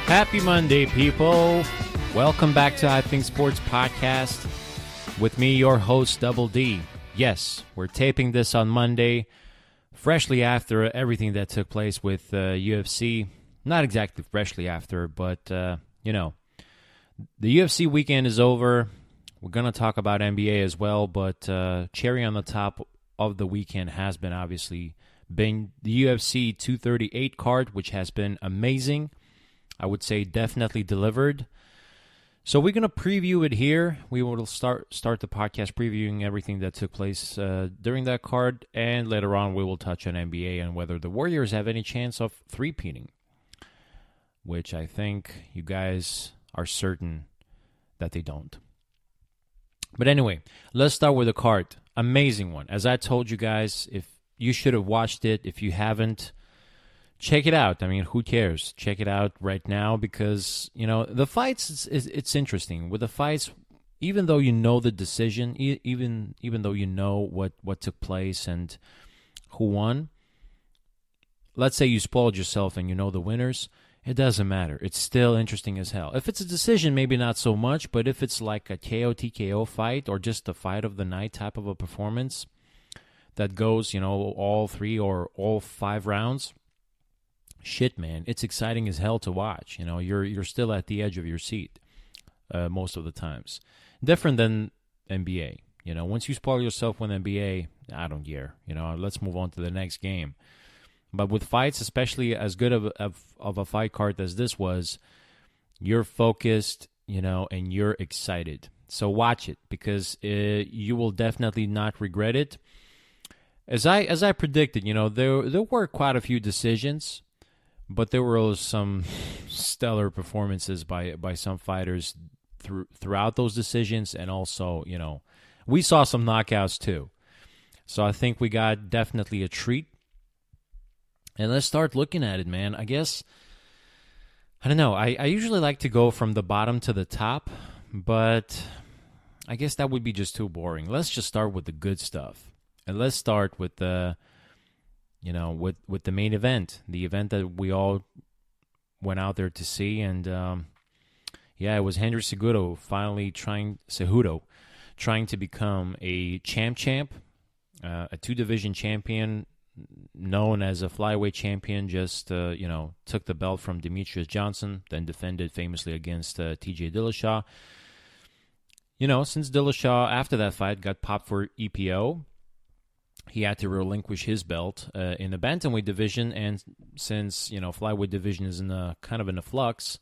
Happy Monday, people. Welcome back to iThinkSports podcast with me, your host, Double D. Yes, we're taping this on Monday, freshly after everything that took place with UFC. Not exactly freshly after, but, the UFC weekend is over. We're going to talk about NBA as well, but cherry on the top of the weekend has been obviously the UFC 238 card, which has been amazing. I would say definitely delivered. So we're going to preview it here. We will start the podcast previewing everything that took place during that card, and later on we will touch on NBA and whether the Warriors have any chance of three-peating, which I think you guys are certain that they don't. But anyway, let's start with the card. Amazing one. As I told you guys, if you should have watched it, if you haven't, check it out. I mean, who cares? Check it out right now because, the fights, it's interesting. With the fights, even though you know the decision, even though you know what took place and who won, let's say you spoiled yourself and you know the winners, it doesn't matter. It's still interesting as hell. If it's a decision, maybe not so much, but if it's like a KO, TKO fight or just a fight of the night type of a performance that goes, all 3 or all 5 rounds, shit, man, it's exciting as hell to watch. You're still at the edge of your seat most of the times. Different than NBA. Once you spoil yourself with NBA, I don't care. Let's move on to the next game. But with fights, especially as good of a fight card as this was, you're focused, and you're excited. So watch it because you will definitely not regret it. As I predicted, there were quite a few decisions. But there were some stellar performances by some fighters throughout those decisions. And also, we saw some knockouts too. So I think we got definitely a treat. And let's start looking at it, man. I guess, I don't know. I usually like to go from the bottom to the top. But I guess that would be just too boring. Let's just start with the good stuff. And let's start with the... with the main event, the event that we all went out there to see. And, it was Henry Cejudo finally trying to become a champ, a 2-division champion, known as a flyweight champion, just, took the belt from Demetrius Johnson, then defended famously against TJ Dillashaw. Since Dillashaw, after that fight, got popped for EPO, he had to relinquish his belt in the bantamweight division, and since flyweight division is in a flux,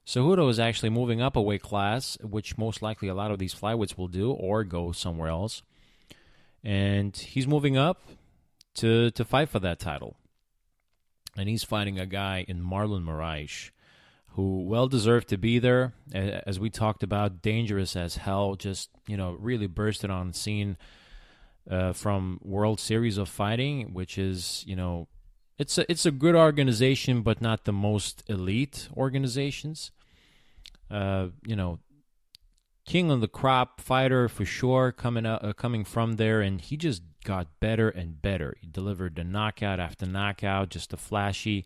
Cejudo is actually moving up a weight class, which most likely a lot of these flyweights will do or go somewhere else, and he's moving up to fight for that title, and he's fighting a guy in Marlon Moraes, who well deserved to be there, as we talked about, dangerous as hell, just really bursted on the scene. From World Series of Fighting, which is, it's a good organization, but not the most elite organizations. King on the crop fighter for sure, coming from there, and he just got better and better. He delivered the knockout after knockout, just a flashy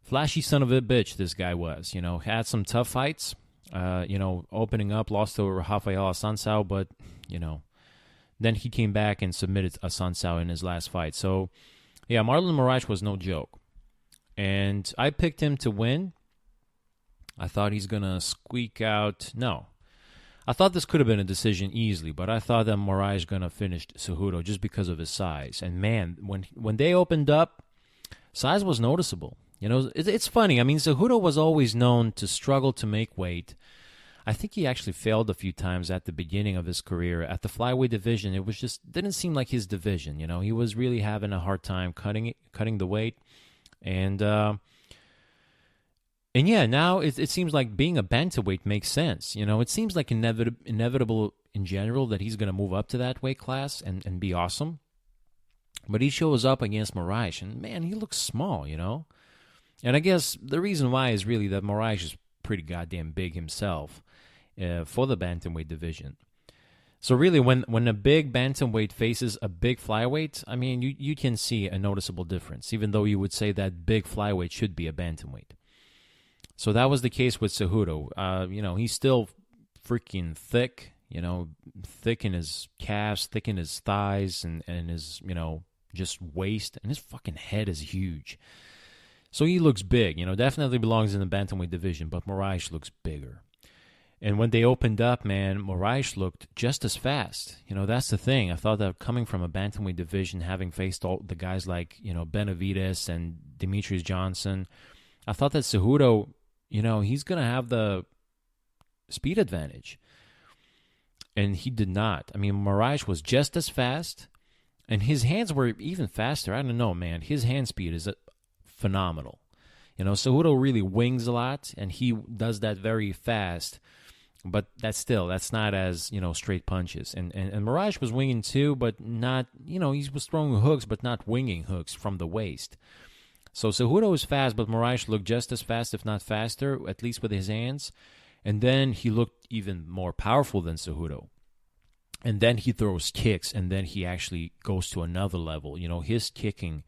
son of a bitch. This guy was, had some tough fights. Opening up, lost to Rafael Assunção, but then he came back and submitted Assunção in his last fight. So, yeah, Marlon Moraes was no joke. And I picked him to win. I thought he's going to squeak out. No. I thought this could have been a decision easily, but I thought that Moraes going to finish Cejudo just because of his size. And, man, when they opened up, size was noticeable. It's funny. I mean, Cejudo was always known to struggle to make weight. I think he actually failed a few times at the beginning of his career. At the flyweight division, it was didn't seem like his division. He was really having a hard time cutting the weight. And yeah, now it seems like being a bantamweight makes sense. It seems like inevitable in general that he's going to move up to that weight class and be awesome. But he shows up against Moraes, and man, he looks small, And I guess the reason why is really that Moraes is pretty goddamn big himself. For the bantamweight division. So really, when a big bantamweight faces a big flyweight, I mean, you can see a noticeable difference, even though you would say that big flyweight should be a bantamweight. So that was the case with Cejudo. He's still freaking thick, thick in his calves, thick in his thighs, and his, just waist, and his fucking head is huge. So he looks big, definitely belongs in the bantamweight division, but Moraes looks bigger. And when they opened up, man, Moraes looked just as fast. That's the thing. I thought that coming from a bantamweight division, having faced all the guys like, Benavidez and Demetrius Johnson, I thought that Cejudo, he's going to have the speed advantage. And he did not. I mean, Moraes was just as fast, and his hands were even faster. I don't know, man. His hand speed is phenomenal. Cejudo really wings a lot, and he does that very fast. But that's not as, straight punches. And Moraes was winging too, but not, he was throwing hooks, but not winging hooks from the waist. So Cejudo was fast, but Moraes looked just as fast, if not faster, at least with his hands. And then he looked even more powerful than Cejudo. And then he throws kicks, and then he actually goes to another level. His kicking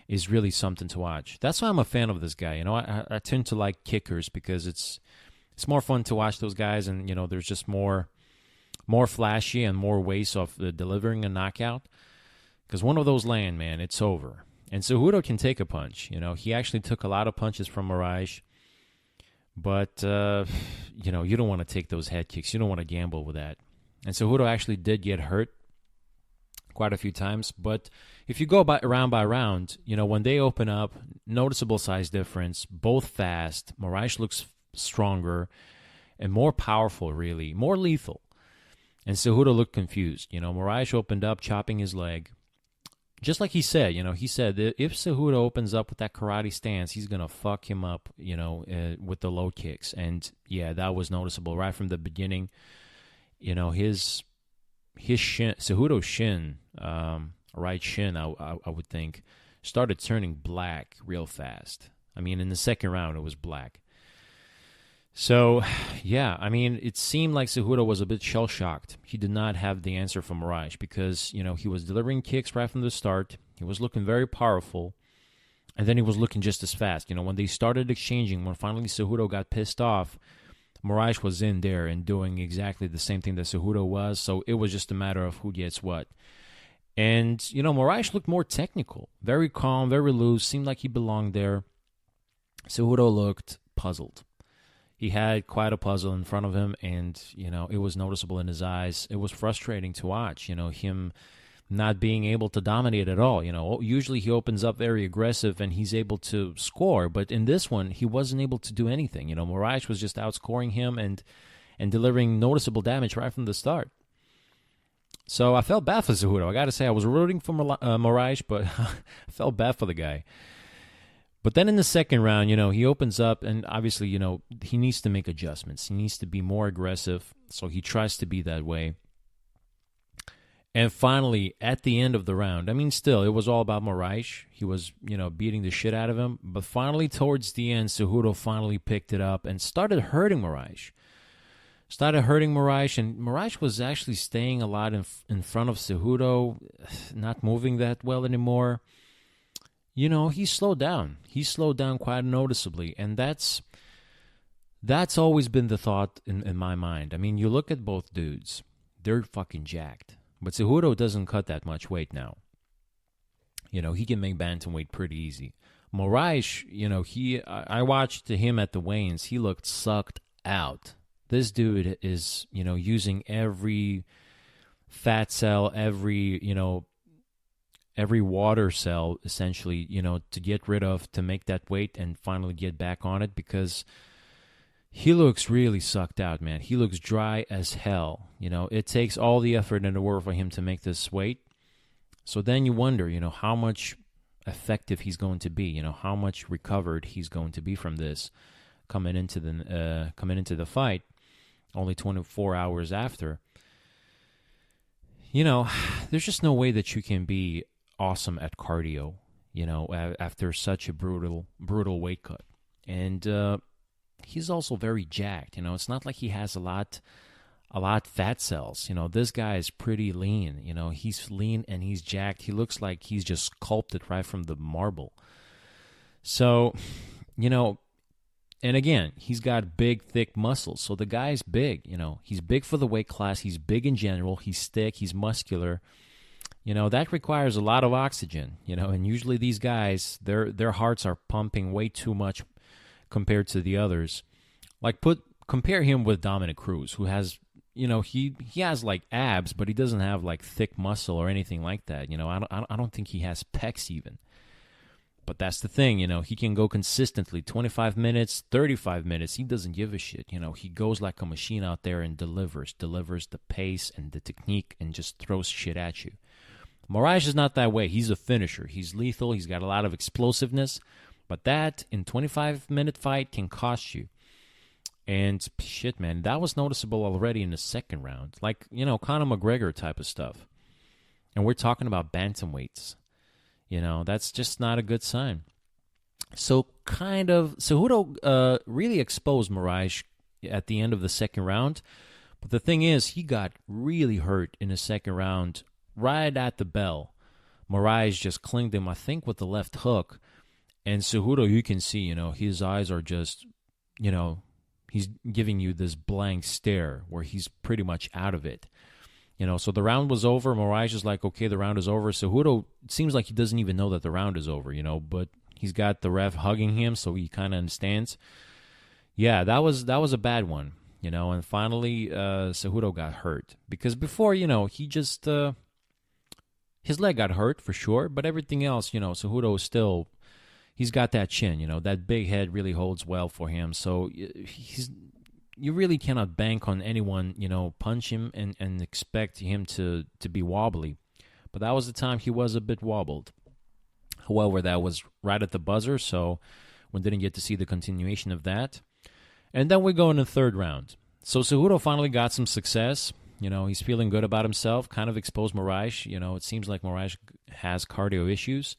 is really something to watch. That's why I'm a fan of this guy. I tend to like kickers because it's more fun to watch those guys, and there's just more flashy and more ways of delivering a knockout. Because one of those land, man, it's over. And Cejudo can take a punch. He actually took a lot of punches from Moraes, but you don't want to take those head kicks. You don't want to gamble with that. And Cejudo actually did get hurt quite a few times. But if you go round by round, when they open up, noticeable size difference, both fast. Moraes looks stronger and more powerful, really, more lethal. And Cejudo looked confused. Moraes opened up, chopping his leg. Just like he said, he said that if Cejudo opens up with that karate stance, he's going to fuck him up, with the low kicks. And yeah, that was noticeable right from the beginning. His shin, Cejudo's shin, right shin, I would think, started turning black real fast. I mean, in the second round, it was black. So, yeah, I mean, it seemed like Cejudo was a bit shell-shocked. He did not have the answer from Moraes because, he was delivering kicks right from the start. He was looking very powerful, and then he was looking just as fast. When they started exchanging, when finally Cejudo got pissed off, Moraes was in there and doing exactly the same thing that Cejudo was, so it was just a matter of who gets what. And, Moraes looked more technical, very calm, very loose, seemed like he belonged there. Cejudo looked puzzled. He had quite a puzzle in front of him, and, it was noticeable in his eyes. It was frustrating to watch, him not being able to dominate at all. Usually he opens up very aggressive and he's able to score, but in this one, he wasn't able to do anything. Moraes was just outscoring him and delivering noticeable damage right from the start. So I felt bad for Cejudo. I got to say, I was rooting for Moraes, but I felt bad for the guy. But then in the second round, he opens up, and obviously, he needs to make adjustments. He needs to be more aggressive, so he tries to be that way. And finally, at the end of the round, I mean, still, it was all about Moraes. He was, beating the shit out of him. But finally, towards the end, Cejudo finally picked it up and started hurting Moraes. And Moraes was actually staying a lot in front of Cejudo, not moving that well anymore. He slowed down. He slowed down quite noticeably, and that's always been the thought in my mind. I mean, you look at both dudes, they're fucking jacked. But Cejudo doesn't cut that much weight now. He can make bantamweight pretty easy. Moraes, I watched him at the weigh-ins. He looked sucked out. This dude is, using every fat cell, every water cell, essentially, to get rid of, to make that weight and finally get back on it, because he looks really sucked out, man. He looks dry as hell. It takes all the effort in the world for him to make this weight. So then you wonder, how much effective he's going to be, how much recovered he's going to be from this coming into the fight, only 24 hours after. There's just no way that you can be awesome at cardio, after such a brutal weight cut. And he's also very jacked. It's not like he has a lot fat cells. This guy is pretty lean. He's lean and he's jacked. He looks like he's just sculpted right from the marble. So, And again, he's got big, thick muscles. So the guy's big, He's big for the weight class. He's big in general. He's thick. He's muscular. That requires a lot of oxygen, and usually these guys, their hearts are pumping way too much compared to the others. Like compare him with Dominic Cruz, who has, he has like abs, but he doesn't have like thick muscle or anything like that. I don't think he has pecs even. But that's the thing, he can go consistently 25 minutes, 35 minutes. He doesn't give a shit. He goes like a machine out there and delivers the pace and the technique and just throws shit at you. Moraes is not that way. He's a finisher. He's lethal. He's got a lot of explosiveness. But that, in 25-minute fight, can cost you. And shit, man, that was noticeable already in the second round. Like, Conor McGregor type of stuff. And we're talking about bantamweights. That's just not a good sign. So Cejudo really exposed Moraes at the end of the second round. But the thing is, he got really hurt in the second round right at the bell. Moraes just clinged him, I think, with the left hook. And Cejudo, you can see, his eyes are just, he's giving you this blank stare where he's pretty much out of it. So the round was over. Moraes is like, okay, the round is over. Cejudo, it seems like he doesn't even know that the round is over, but he's got the ref hugging him, so he kind of understands. Yeah, that was a bad one, and finally Cejudo got hurt. Because before, he just, his leg got hurt for sure, but everything else, Cejudo is still, he's got that chin, that big head really holds well for him. So you really cannot bank on anyone, punch him and expect him to be wobbly. But that was the time he was a bit wobbled. However, that was right at the buzzer, so we didn't get to see the continuation of that. And then we go in the third round. So Cejudo finally got some success. He's feeling good about himself, kind of exposed Moraes. It seems like Moraes has cardio issues.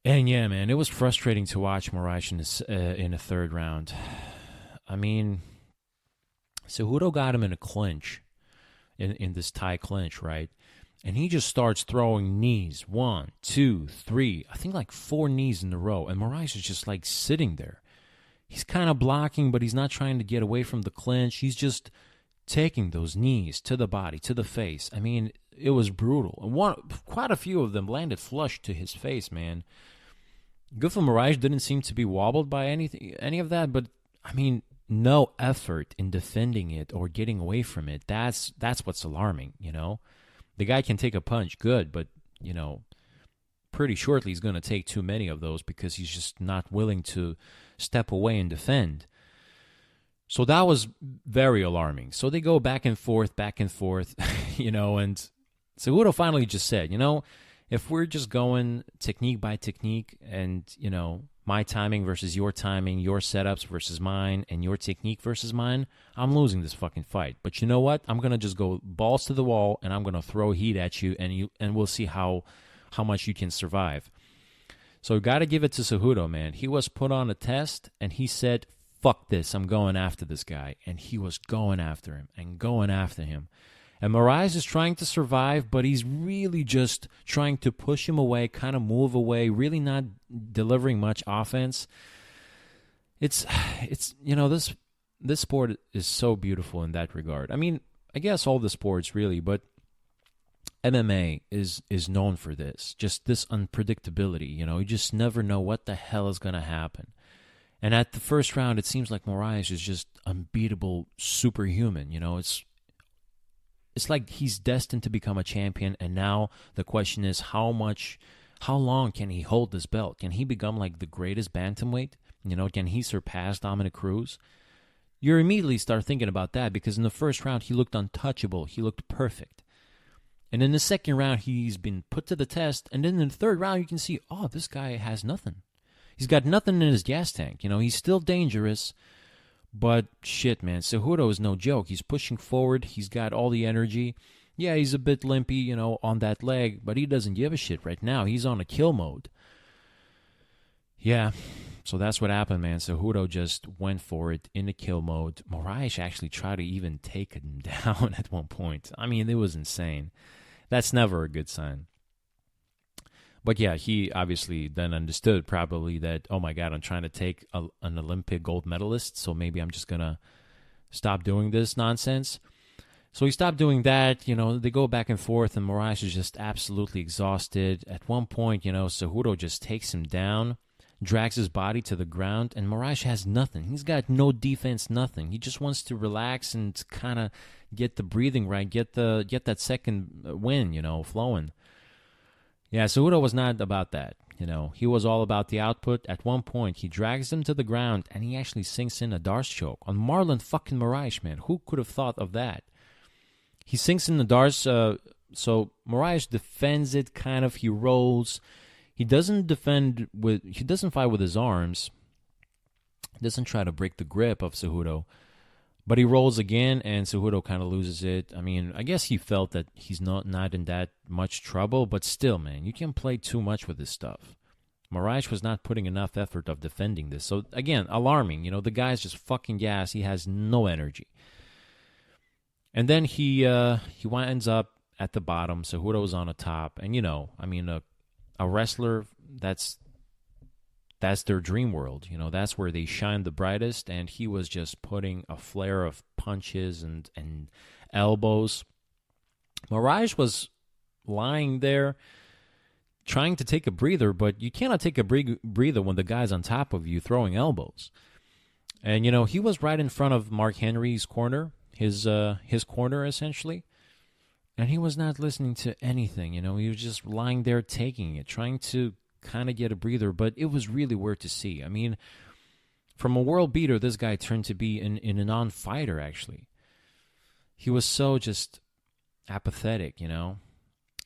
And yeah, man, it was frustrating to watch Moraes in the third round. I mean, Cejudo got him in a clinch, in this tie clinch, right? And he just starts throwing knees. 1, 2, 3, I think like 4 knees in a row. And Moraes is just like sitting there. He's kind of blocking, but he's not trying to get away from the clinch. He's just taking those knees to the body, to the face. I mean, it was brutal. And quite a few of them landed flush to his face, man. Good for Moraes, didn't seem to be wobbled by any of that, but I mean, no effort in defending it or getting away from it. That's what's alarming, The guy can take a punch, good, but, pretty shortly he's going to take too many of those because he's just not willing to step away and defend. So that was very alarming. So they go back and forth, and Cejudo finally just said, if we're just going technique by technique and, my timing versus your timing, your setups versus mine, and your technique versus mine, I'm losing this fucking fight. But you know what? I'm going to just go balls to the wall, and I'm going to throw heat at you, and we'll see how much you can survive. So got to give it to Cejudo, man. He was put on a test, and he said, fuck this, I'm going after this guy. And he was going after him and going after him. And Moraes is trying to survive, but he's really just trying to push him away, kind of move away, really not delivering much offense. It's this sport is so beautiful in that regard. I mean, I guess all the sports really, but MMA is known for this, just this unpredictability. You just never know what the hell is going to happen. And at the first round, it seems like Moraes is just unbeatable superhuman. It's like he's destined to become a champion, and now the question is how long can he hold this belt? Can he become like the greatest bantamweight? Can he surpass Dominic Cruz? You immediately start thinking about that because in the first round he looked untouchable. He looked perfect. And in the second round he's been put to the test, and then in the third round you can see, oh, this guy has nothing. He's got nothing in his gas tank. He's still dangerous. But shit, man, Cejudo is no joke. He's pushing forward. He's got all the energy. Yeah, he's a bit limpy, on that leg, but he doesn't give a shit right now. He's on a kill mode. Yeah, so that's what happened, man. Cejudo just went for it in the kill mode. Moraes actually tried to even take him down at one point. I mean, it was insane. That's never a good sign. But yeah, he obviously then understood probably that, oh my God, I'm trying to take an Olympic gold medalist, so maybe I'm just going to stop doing this nonsense. So he stopped doing that. They go back and forth, and Moraes is just absolutely exhausted. At one point, Cejudo just takes him down, drags his body to the ground, and Moraes has nothing. He's got no defense, nothing. He just wants to relax and kind of get the breathing right, get that second win, flowing. Yeah, Cejudo was not about that. He was all about the output. At one point, he drags him to the ground, and he actually sinks in a Darce choke on Marlon fucking Moraes, man. Who could have thought of that? He sinks in the Darce, so Moraes defends it, kind of. He rolls. He doesn't fight with his arms. He doesn't try to break the grip of Cejudo. But he rolls again, and Cejudo kind of loses it. I mean, I guess he felt that he's not in that much trouble, but still, man, you can't play too much with this stuff. Moraes was not putting enough effort of defending this. So, again, alarming. The guy's just fucking gas. He has no energy. And then he winds up at the bottom. Cejudo's on the top. And, a wrestler, that's their dream world. That's where they shine the brightest. And he was just putting a flare of punches and elbows. Moraes was lying there trying to take a breather, but you cannot take a breather when the guy's on top of you throwing elbows. And, he was right in front of Mark Henry's corner, his corner, essentially. And he was not listening to anything, He was just lying there taking it, trying to kind of get a breather, but it was really weird to see. I mean, from a world beater, this guy turned to be in a non-fighter, actually. He was so just apathetic, And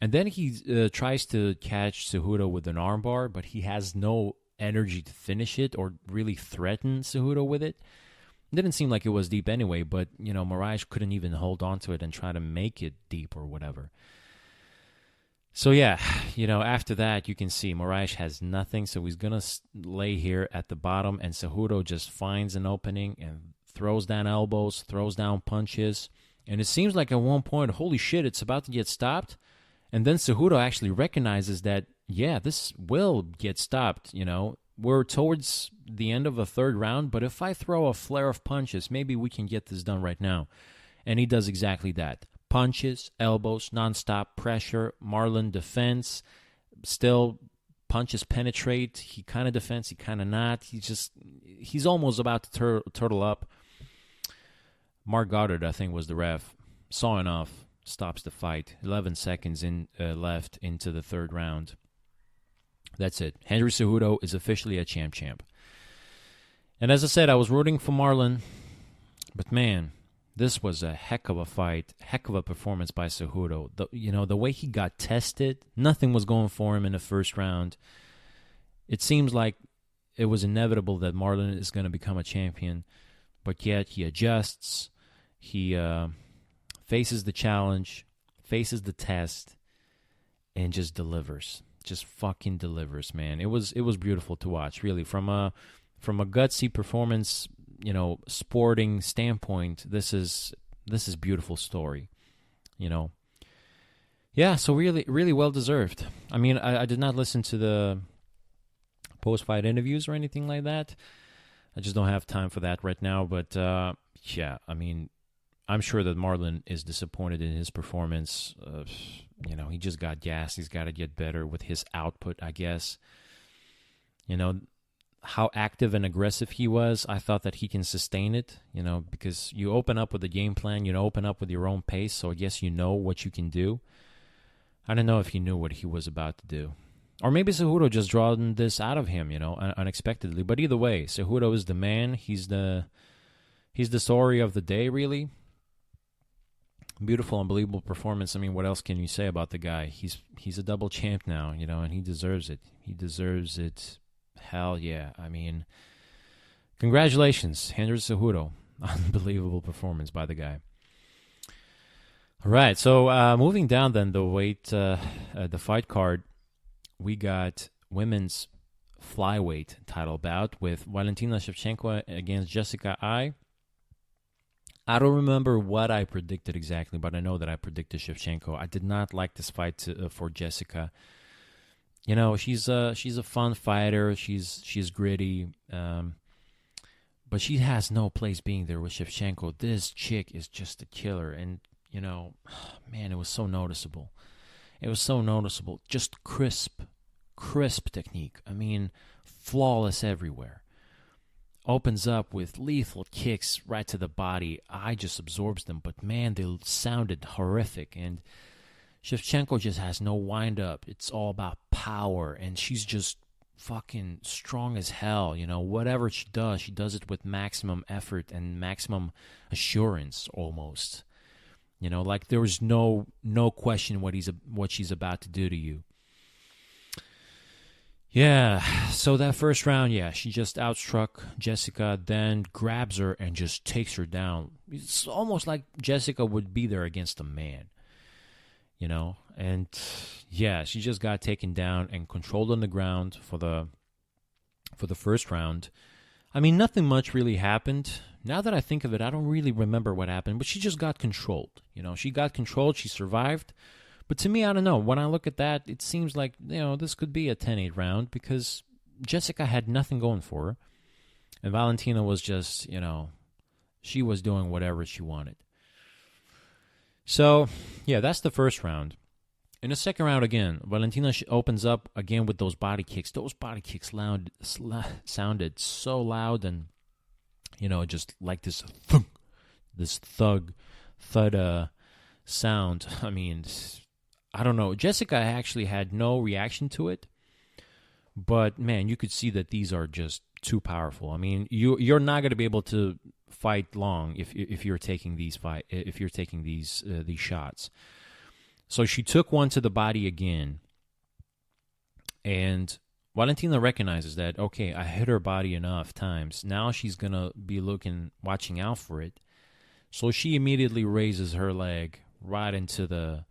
then he tries to catch Cejudo with an armbar, but he has no energy to finish it or really threaten Cejudo with it. It didn't seem like it was deep anyway, but, Moraes couldn't even hold on to it and try to make it deep or whatever. So, yeah, after that, you can see Moraes has nothing, so he's going to lay here at the bottom, and Cejudo just finds an opening and throws down elbows, throws down punches, and it seems like at one point, holy shit, it's about to get stopped, and then Cejudo actually recognizes that, yeah, this will get stopped, We're towards the end of a third round, but if I throw a flare of punches, maybe we can get this done right now. And he does exactly that. Punches, elbows, nonstop pressure. Marlon defends. Still, punches penetrate. He kind of defends, he kind of not. He's almost about to turtle up. Mark Goddard, I think, was the ref. Saw enough. Stops the fight. 11 seconds left into the third round. That's it. Henry Cejudo is officially a champ. And as I said, I was rooting for Marlon. But man, this was a heck of a fight, heck of a performance by Cejudo. The way he got tested, nothing was going for him in the first round. It seems like it was inevitable that Marlon is going to become a champion, but yet he adjusts. He faces the challenge, faces the test, and just delivers. Just fucking delivers, man. It was beautiful to watch, really. From a gutsy performance, sporting standpoint, this is beautiful story, Yeah, so really, really well deserved. I mean, I did not listen to the post-fight interviews or anything like that. I just don't have time for that right now. But yeah, I mean, I'm sure that Marlon is disappointed in his performance. He just got gassed. He's got to get better with his output, I guess. How active and aggressive he was, I thought that he can sustain it, because you open up with a game plan, open up with your own pace, so I guess you know what you can do. I don't know if he knew what he was about to do. Or maybe Cejudo just drawn this out of him, unexpectedly. But either way, Cejudo is the man. He's the story of the day, really. Beautiful, unbelievable performance. I mean, what else can you say about the guy? He's a double champ now, and he deserves it. He deserves it. Hell yeah. I mean, congratulations, Henry Cejudo. Unbelievable performance by the guy. All right, so moving down then the fight card, we got women's flyweight title bout with Valentina Shevchenko against Jessica Ai. I don't remember what I predicted exactly, but I know that I predicted Shevchenko. I did not like this fight for Jessica. she's a fun fighter. She's gritty, but she has no place being there with Shevchenko. This chick is just a killer, and man, it was so noticeable. It was so noticeable. Just crisp technique. I mean, flawless everywhere. Opens up with lethal kicks right to the body. I just absorbs them, but man, they sounded horrific. And Shevchenko just has no wind up. It's all about power, and she's just fucking strong as hell. Whatever she does it with maximum effort and maximum assurance almost. Like there was no question what she's about to do to you. Yeah, so that first round, she just outstruck Jessica, then grabs her and just takes her down. It's almost like Jessica would be there against a man, and she just got taken down and controlled on the ground for the first round. I mean, nothing much really happened. Now that I think of it, I don't really remember what happened, but she just got controlled. She got controlled, she survived. But to me, I don't know. When I look at that, it seems like, this could be a 10-8 round because Jessica had nothing going for her. And Valentina was just, she was doing whatever she wanted. So, that's the first round. In the second round, again, Valentina opens up again with those body kicks. Those body kicks sounded so loud and, just like this thud sound. I mean, I don't know. Jessica actually had no reaction to it, but man, you could see that these are just too powerful. I mean, you're not going to be able to fight long if you're taking these shots. So she took one to the body again, and Valentina recognizes that, okay, I hit her body enough times. Now she's going to be watching out for it. So she immediately raises her leg right into the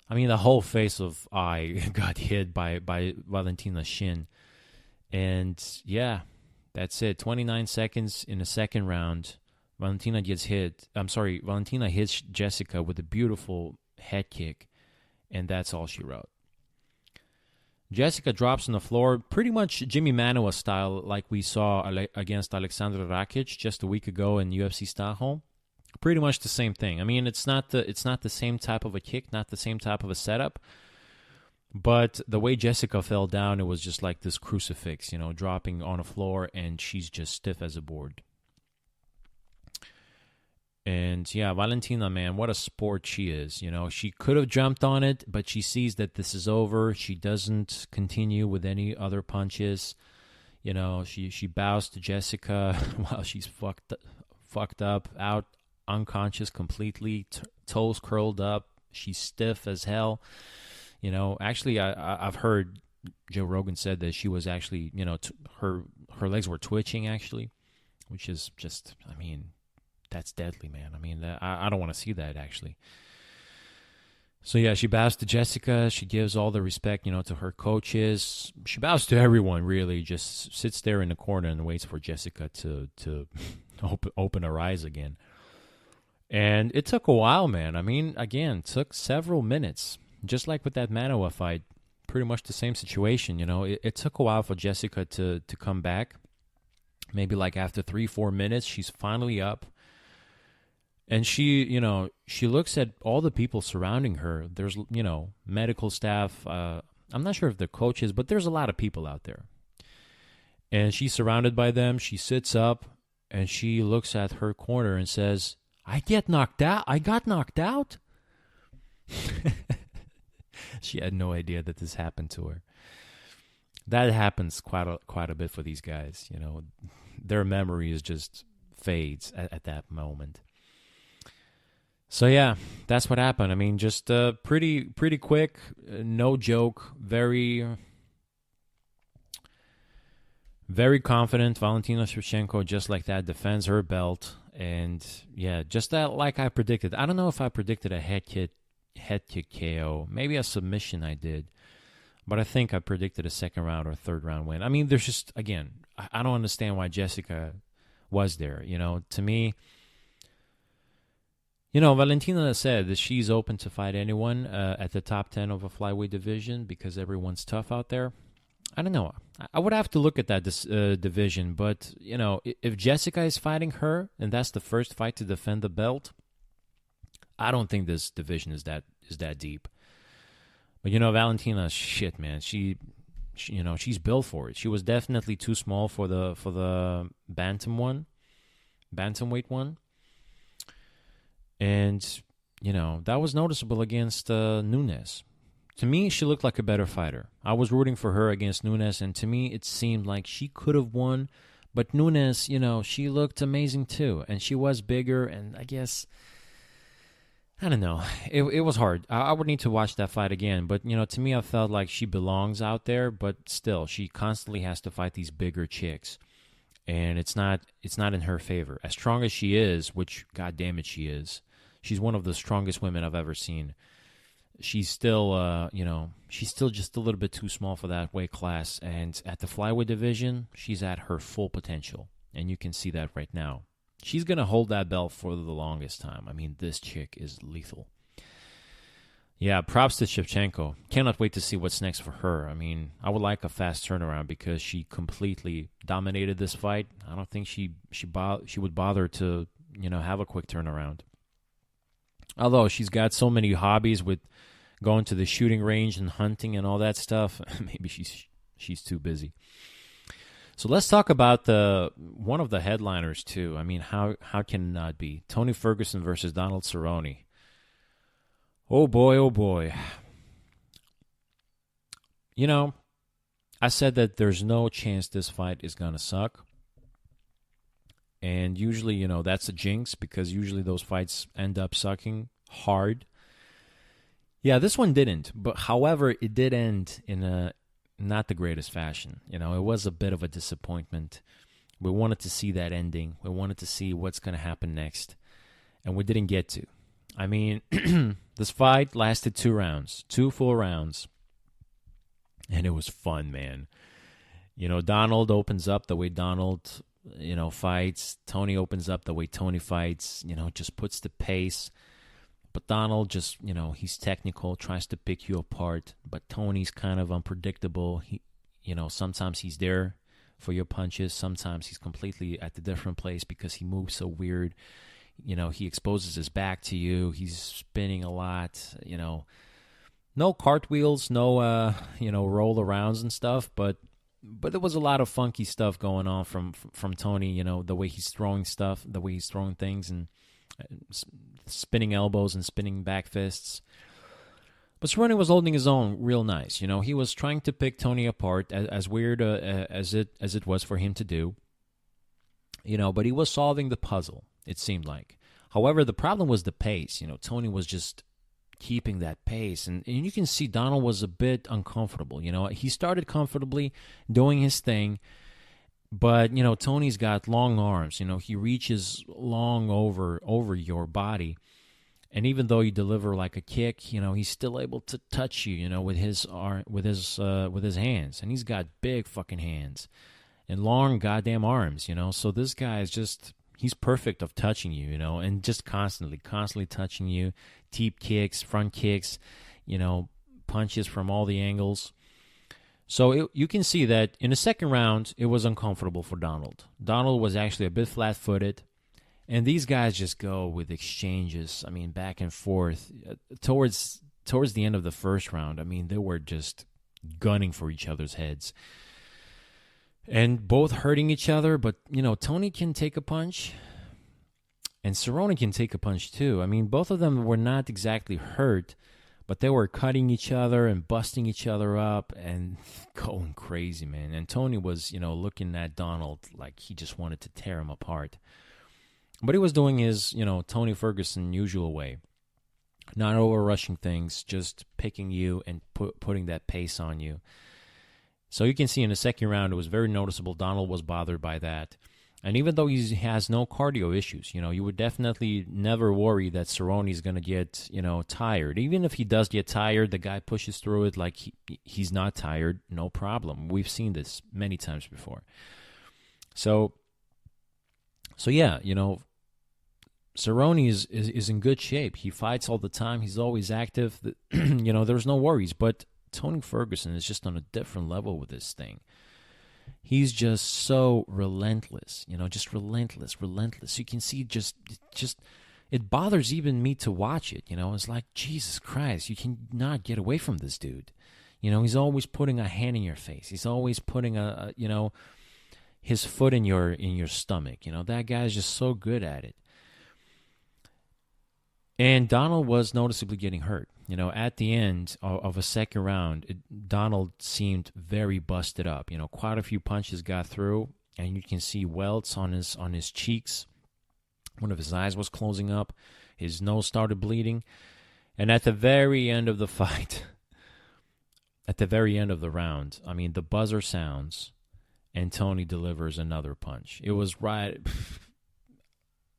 whole face of I got hit by Valentina's shin. And that's it. 29 seconds in the second round. Valentina hits Jessica with a beautiful head kick, and that's all she wrote. Jessica drops on the floor, pretty much Jimmy Manuwa style, like we saw against Alexandra Rakic just a week ago in UFC Stockholm. Pretty much the same thing. I mean, it's not the same type of a kick, not the same type of a setup, but the way Jessica fell down, it was just like this crucifix, dropping on the floor, and she's just stiff as a board. And Valentina, man, what a sport she is. She could have jumped on it, but she sees that this is over. She doesn't continue with any other punches. She bows to Jessica while she's fucked up, out, unconscious completely, toes curled up. She's stiff as hell. Actually, I've heard Joe Rogan said that she was actually, her legs were twitching actually, which is just, I mean, that's deadly, man. I mean, I don't want to see that, actually. So, she bows to Jessica. She gives all the respect, to her coaches. She bows to everyone, really. Just sits there in the corner and waits for Jessica to open her eyes again. And it took a while, man. I mean, again, it took several minutes. Just like with that Manuwa fight, pretty much the same situation, It took a while for Jessica to come back. Maybe like after 3-4 minutes, she's finally up. And she looks at all the people surrounding her. There's, medical staff. I'm not sure if they're coaches, but there's a lot of people out there. And she's surrounded by them. She sits up, and she looks at her corner and says, I got knocked out? She had no idea that this happened to her. That happens quite a bit for these guys. Their memory is just fades at that moment. So that's what happened. I mean, just pretty quick, no joke, very, very confident. Valentina Shevchenko, just like that, defends her belt, and just that, like I predicted. I don't know if I predicted a head kick KO, maybe a submission I did, but I think I predicted a second round or third round win. I mean, there's just, again, I don't understand why Jessica was there. To me, Valentina said that she's open to fight anyone at the top 10 of a flyweight division because everyone's tough out there. I don't know. I would have to look at that division, but if Jessica is fighting her and that's the first fight to defend the belt, I don't think this division is that deep. But Valentina, shit, man, she's built for it. She was definitely too small for the bantamweight one, and that was noticeable against Nunes. To me, she looked like a better fighter. I was rooting for her against Nunes, and to me, it seemed like she could have won. But Nunes, she looked amazing too, and she was bigger, and I guess, I don't know. It was hard. I would need to watch that fight again, but, to me, I felt like she belongs out there, but still, she constantly has to fight these bigger chicks, and it's not in her favor. As strong as she is, which, God damn it, she is, she's one of the strongest women I've ever seen. She's still, she's still just a little bit too small for that weight class. And at the flyweight division, she's at her full potential. And you can see that right now. She's going to hold that belt for the longest time. I mean, this chick is lethal. Yeah, props to Shevchenko. Cannot wait to see what's next for her. I mean, I would like a fast turnaround because she completely dominated this fight. I don't think she would bother to, have a quick turnaround. Although she's got so many hobbies with going to the shooting range and hunting and all that stuff, maybe she's too busy. So let's talk about one of the headliners too. I mean, how can it not be? Tony Ferguson versus Donald Cerrone. Oh boy, oh boy. I said that there's no chance this fight is going to suck. And usually, that's a jinx because usually those fights end up sucking hard. Yeah, this one didn't. But however, it did end in a not the greatest fashion. It was a bit of a disappointment. We wanted to see that ending. We wanted to see what's going to happen next. And we didn't get to. I mean, this fight lasted 2 rounds, 2 full rounds. And it was fun, man. Donald opens up the way Donald fights. Tony opens up the way Tony fights, just puts the pace. But Donald just, he's technical, tries to pick you apart. But Tony's kind of unpredictable. He, sometimes he's there for your punches. Sometimes he's completely at a different place because he moves so weird. He exposes his back to you. He's spinning a lot, No cartwheels, no, roll arounds and stuff, but there was a lot of funky stuff going on from Tony, the way he's throwing stuff, the way he's throwing things, and spinning elbows and spinning back fists. But Cerrone was holding his own real nice. He was trying to pick Tony apart, as weird as it was for him to do. But he was solving the puzzle, it seemed like. However, the problem was the pace. Tony was just keeping that pace. And you can see Donald was a bit uncomfortable. He started comfortably doing his thing. But, Tony's got long arms. He reaches long over your body. And even though you deliver like a kick, he's still able to touch you, with his hands. And he's got big fucking hands and long goddamn arms, So this guy is just, he's perfect of touching you, and just constantly touching you. Deep kicks, front kicks, punches from all the angles. So you can see that in the second round, it was uncomfortable for Donald. Donald was actually a bit flat-footed. And these guys just go with exchanges, back and forth. Towards the end of the first round, they were just gunning for each other's heads. And both hurting each other, but, Tony can take a punch. And Cerrone can take a punch too. Both of them were not exactly hurt, but they were cutting each other and busting each other up and going crazy, man. And Tony was, looking at Donald like he just wanted to tear him apart. But he was doing his, Tony Ferguson usual way. Not over-rushing things, just picking you and putting that pace on you. So you can see in the second round, it was very noticeable. Donald was bothered by that. And even though he has no cardio issues, you would definitely never worry that Cerrone's going to get, tired. Even if he does get tired, the guy pushes through it like he's not tired, no problem. We've seen this many times before. So yeah, Cerrone is in good shape. He fights all the time. He's always active. There's no worries. But Tony Ferguson is just on a different level with this thing. He's just so relentless, just relentless. You can see just it bothers even me to watch it, It's like, Jesus Christ, you cannot get away from this dude. He's always putting a hand in your face. He's always putting his foot in your stomach. That guy's just so good at it. And Donald was noticeably getting hurt. At the end of a second round, Donald seemed very busted up. Quite a few punches got through, and you can see welts on his cheeks. One of his eyes was closing up. His nose started bleeding. And at the very end of the fight, at the very end of the round, the buzzer sounds, and Tony delivers another punch. It was right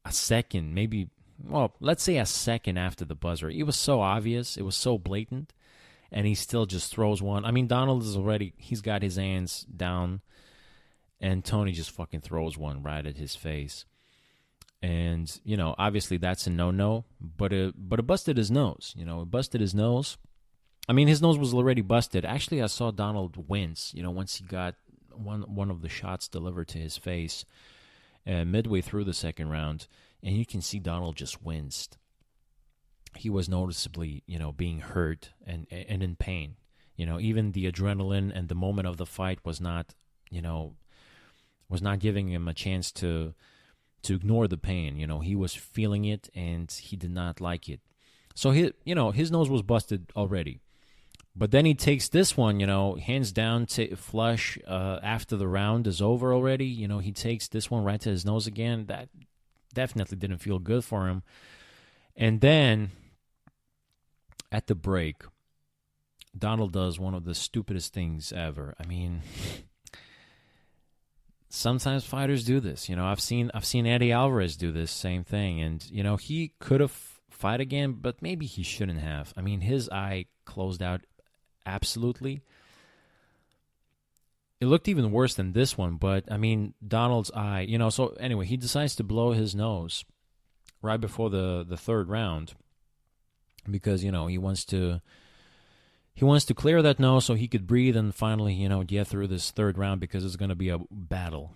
a second, maybe... Well, let's say a second after the buzzer. It was so obvious. It was so blatant. And he still just throws one. Donald he's got his hands down. And Tony just fucking throws one right at his face. And, obviously that's a no-no. But it busted his nose. It busted his nose. His nose was already busted. Actually, I saw Donald wince, once he got one of the shots delivered to his face midway through the second round. And you can see Donald just winced. He was noticeably, being hurt and in pain. Even the adrenaline and the moment of the fight was not giving him a chance to ignore the pain. He was feeling it and he did not like it. So his nose was busted already. But then he takes this one, hands down, flush after the round is over already. He takes this one right to his nose again. That definitely didn't feel good for him. And then at the break, Donald does one of the stupidest things ever. Sometimes fighters do this. I've seen Eddie Alvarez do this same thing, and he could have fought again, but maybe he shouldn't have. His eye closed out absolutely. It looked even worse than this one, but, Donald's eye, so anyway, he decides to blow his nose right before the third round because, he wants to clear that nose so he could breathe and finally, get through this third round because it's going to be a battle.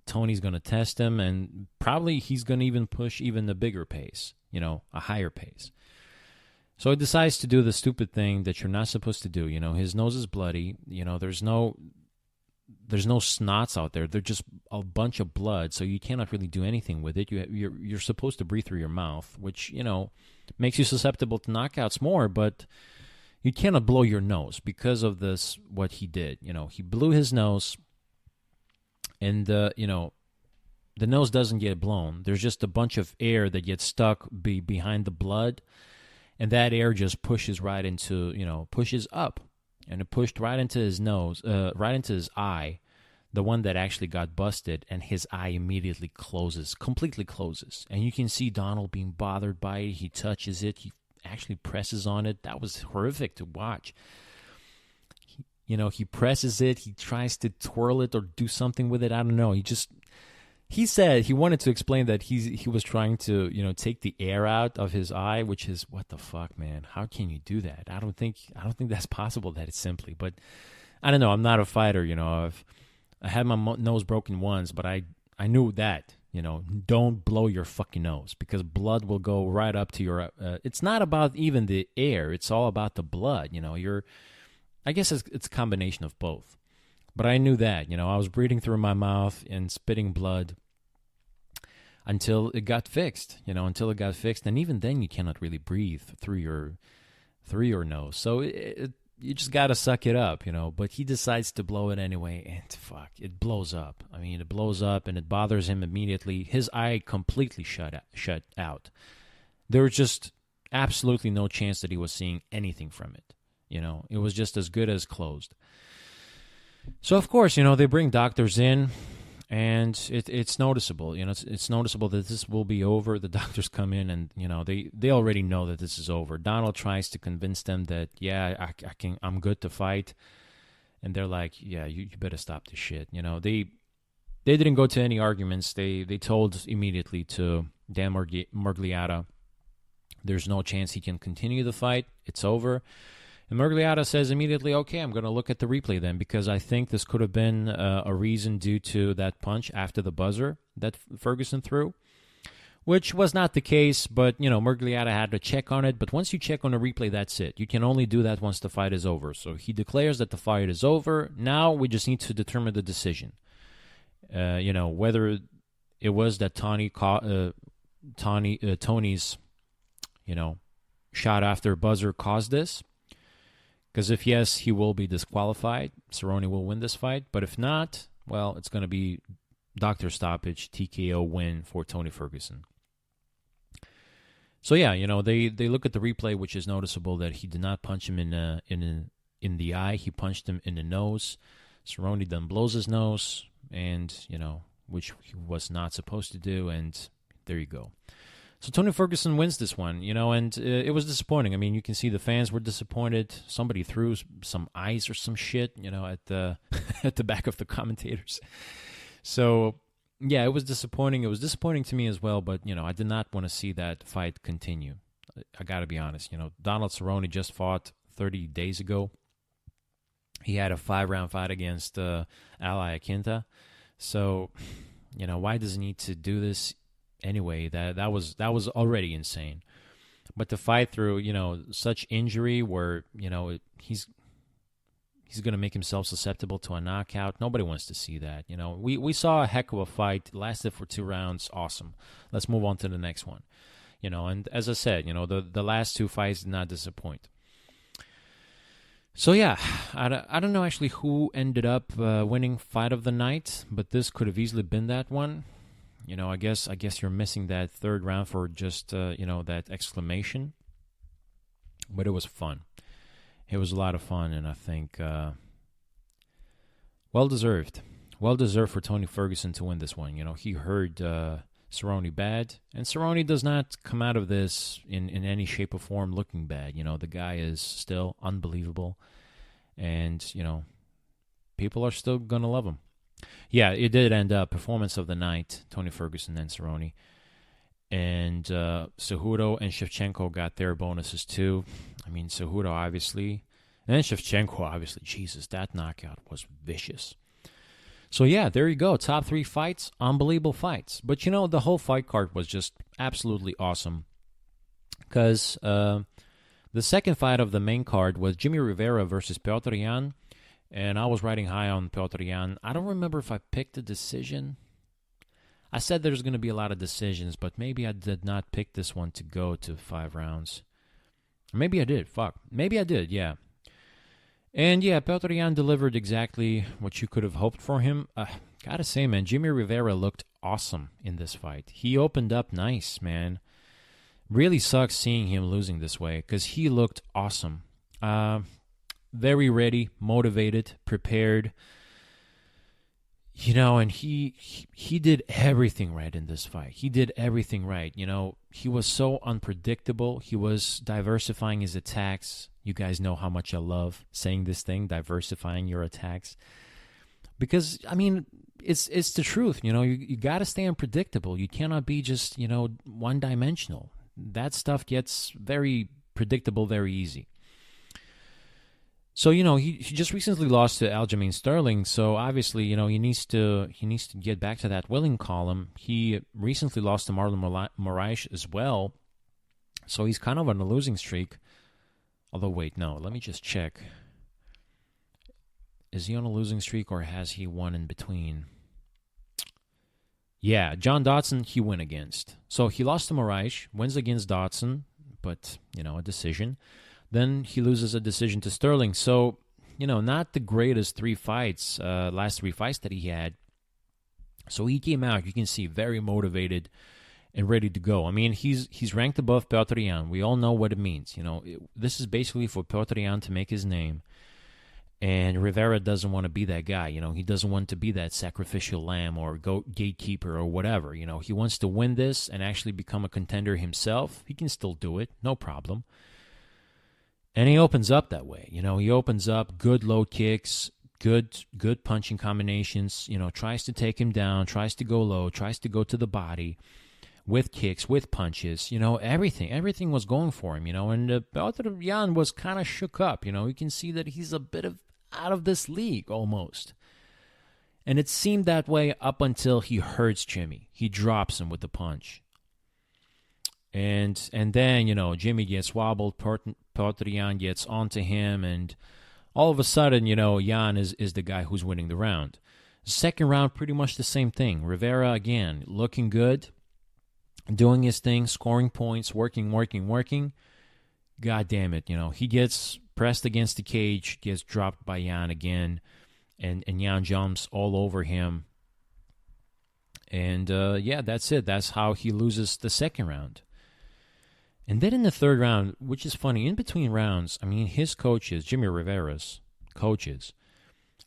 Tony's going to test him and probably he's going to even push even a bigger pace, a higher pace. So he decides to do the stupid thing that you're not supposed to do. His nose is bloody. There's no snots out there. They're just a bunch of blood, so you cannot really do anything with it. You're supposed to breathe through your mouth, which, makes you susceptible to knockouts more, but you cannot blow your nose because of this, what he did. He blew his nose, and, the nose doesn't get blown. There's just a bunch of air that gets stuck behind the blood, and that air just pushes right into, pushes up. And it pushed right into his nose, right into his eye, the one that actually got busted, and his eye immediately completely closes. And you can see Donald being bothered by it. He touches it. He actually presses on it. That was horrific to watch. He presses it. He tries to twirl it or do something with it. I don't know. He said he wanted to explain that he was trying to, take the air out of his eye, which is, what the fuck, man? How can you do that? I don't think that's possible that it's simply. But I don't know. I'm not a fighter, I had my nose broken once, but I knew that, don't blow your fucking nose because blood will go right up to your. It's not about even the air. It's all about the blood. I guess it's a combination of both. But I knew that, I was breathing through my mouth and spitting blood until it got fixed, And even then you cannot really breathe through your nose. So you just got to suck it up, But he decides to blow it anyway, and fuck, it blows up. It blows up and it bothers him immediately. His eye completely shut out. There was just absolutely no chance that he was seeing anything from it. It was just as good as closed. So, of course, they bring doctors in, and it's noticeable. It's noticeable that this will be over. The doctors come in, and, they already know that this is over. Donald tries to convince them that, yeah, I'm good to fight. And they're like, yeah, you better stop this shit. They didn't go to any arguments. They told immediately to Dan Murgliata. There's no chance he can continue the fight. It's over. And Murgliata says immediately, okay, I'm going to look at the replay then, because I think this could have been a reason due to that punch after the buzzer that Ferguson threw, which was not the case, but, Murgliata had to check on it. But once you check on a replay, that's it. You can only do that once the fight is over. So he declares that the fight is over. Now we just need to determine the decision. Whether it was that Tony's, shot after buzzer caused this. Because if yes, he will be disqualified. Cerrone will win this fight. But if not, well, it's going to be doctor stoppage, TKO win for Tony Ferguson. So yeah, they look at the replay, which is noticeable that he did not punch him in the eye. He punched him in the nose. Cerrone then blows his nose, and which he was not supposed to do. And there you go. So Tony Ferguson wins this one, and it was disappointing. I mean, you can see the fans were disappointed. Somebody threw some ice or some shit, at the at the back of the commentators. So, yeah, it was disappointing. It was disappointing to me as well, but, I did not want to see that fight continue. I got to be honest. Donald Cerrone just fought 30 days ago. He had a 5-round fight against Ali Akinta. So, why does he need to do this? Anyway, that was already insane. But to fight through, such injury where, he's going to make himself susceptible to a knockout. Nobody wants to see that. We saw a heck of a fight. It lasted for 2 rounds. Awesome. Let's move on to the next one. And as I said, the last 2 fights did not disappoint. So yeah, I don't know actually who ended up winning fight of the night, but this could have easily been that one. I guess you're missing that 3rd round for just, that exclamation. But it was fun. It was a lot of fun, and I think well-deserved. Well-deserved for Tony Ferguson to win this one. He heard Cerrone bad, and Cerrone does not come out of this in any shape or form looking bad. The guy is still unbelievable, and, people are still going to love him. Yeah, it did end up performance of the night, Tony Ferguson and Cerrone. And Cejudo and Shevchenko got their bonuses too. I mean, Cejudo obviously, and Shevchenko obviously. Jesus, that knockout was vicious. So yeah, there you go. Top 3 fights, unbelievable fights. But the whole fight card was just absolutely awesome. Because the second fight of the main card was Jimmy Rivera versus Petr Yan. And I was riding high on Petr Yan. I don't remember if I picked a decision. I said there's going to be a lot of decisions, but maybe I did not pick this one to go to 5 rounds. Maybe I did. Fuck. Maybe I did, yeah. And yeah, Petr Yan delivered exactly what you could have hoped for him. Gotta say, man, Jimmy Rivera looked awesome in this fight. He opened up nice, man. Really sucks seeing him losing this way, because he looked awesome. Very ready, motivated, prepared. And he did everything right in this fight. He did everything right. He was so unpredictable. He was diversifying his attacks. You guys know how much I love saying this thing, diversifying your attacks. Because, I mean, it's the truth. You got to stay unpredictable. You cannot be just, one-dimensional. That stuff gets very predictable very easy. So, he just recently lost to Aljamain Sterling, so obviously, he needs to get back to that winning column. He recently lost to Marlon Moraes as well, so he's kind of on a losing streak. Although, wait, no, let me just check. Is he on a losing streak, or has he won in between? Yeah, John Dodson, he won against. So he lost to Moraes, wins against Dodson, but, a decision. Then he loses a decision to Sterling. So, not the greatest 3 fights, last 3 fights that he had. So he came out, you can see, very motivated and ready to go. I mean, he's ranked above Petr Yan. We all know what it means. This is basically for Petr Yan to make his name. And Rivera doesn't want to be that guy. He doesn't want to be that sacrificial lamb or gatekeeper or whatever. He wants to win this and actually become a contender himself. He can still do it, no problem. And he opens up that way. He opens up good low kicks, good punching combinations, tries to take him down, tries to go low, tries to go to the body. with kicks, with punches, everything was going for him, and Petr Yan was kind of shook up, you can see that he's a bit of out of this league almost. And it seemed that way up until he hurts Jimmy. He drops him with the punch. And then, Jimmy gets wobbled, Petr Yan gets onto him, and all of a sudden, Yan is the guy who's winning the round. Second round, pretty much the same thing. Rivera, again, looking good, doing his thing, scoring points, working. God damn it, he gets pressed against the cage, gets dropped by Yan again, and Yan jumps all over him. And, that's it. That's how he loses the second round. And then in the third round, which is funny, in between rounds, his coaches, Jimmy Rivera's coaches,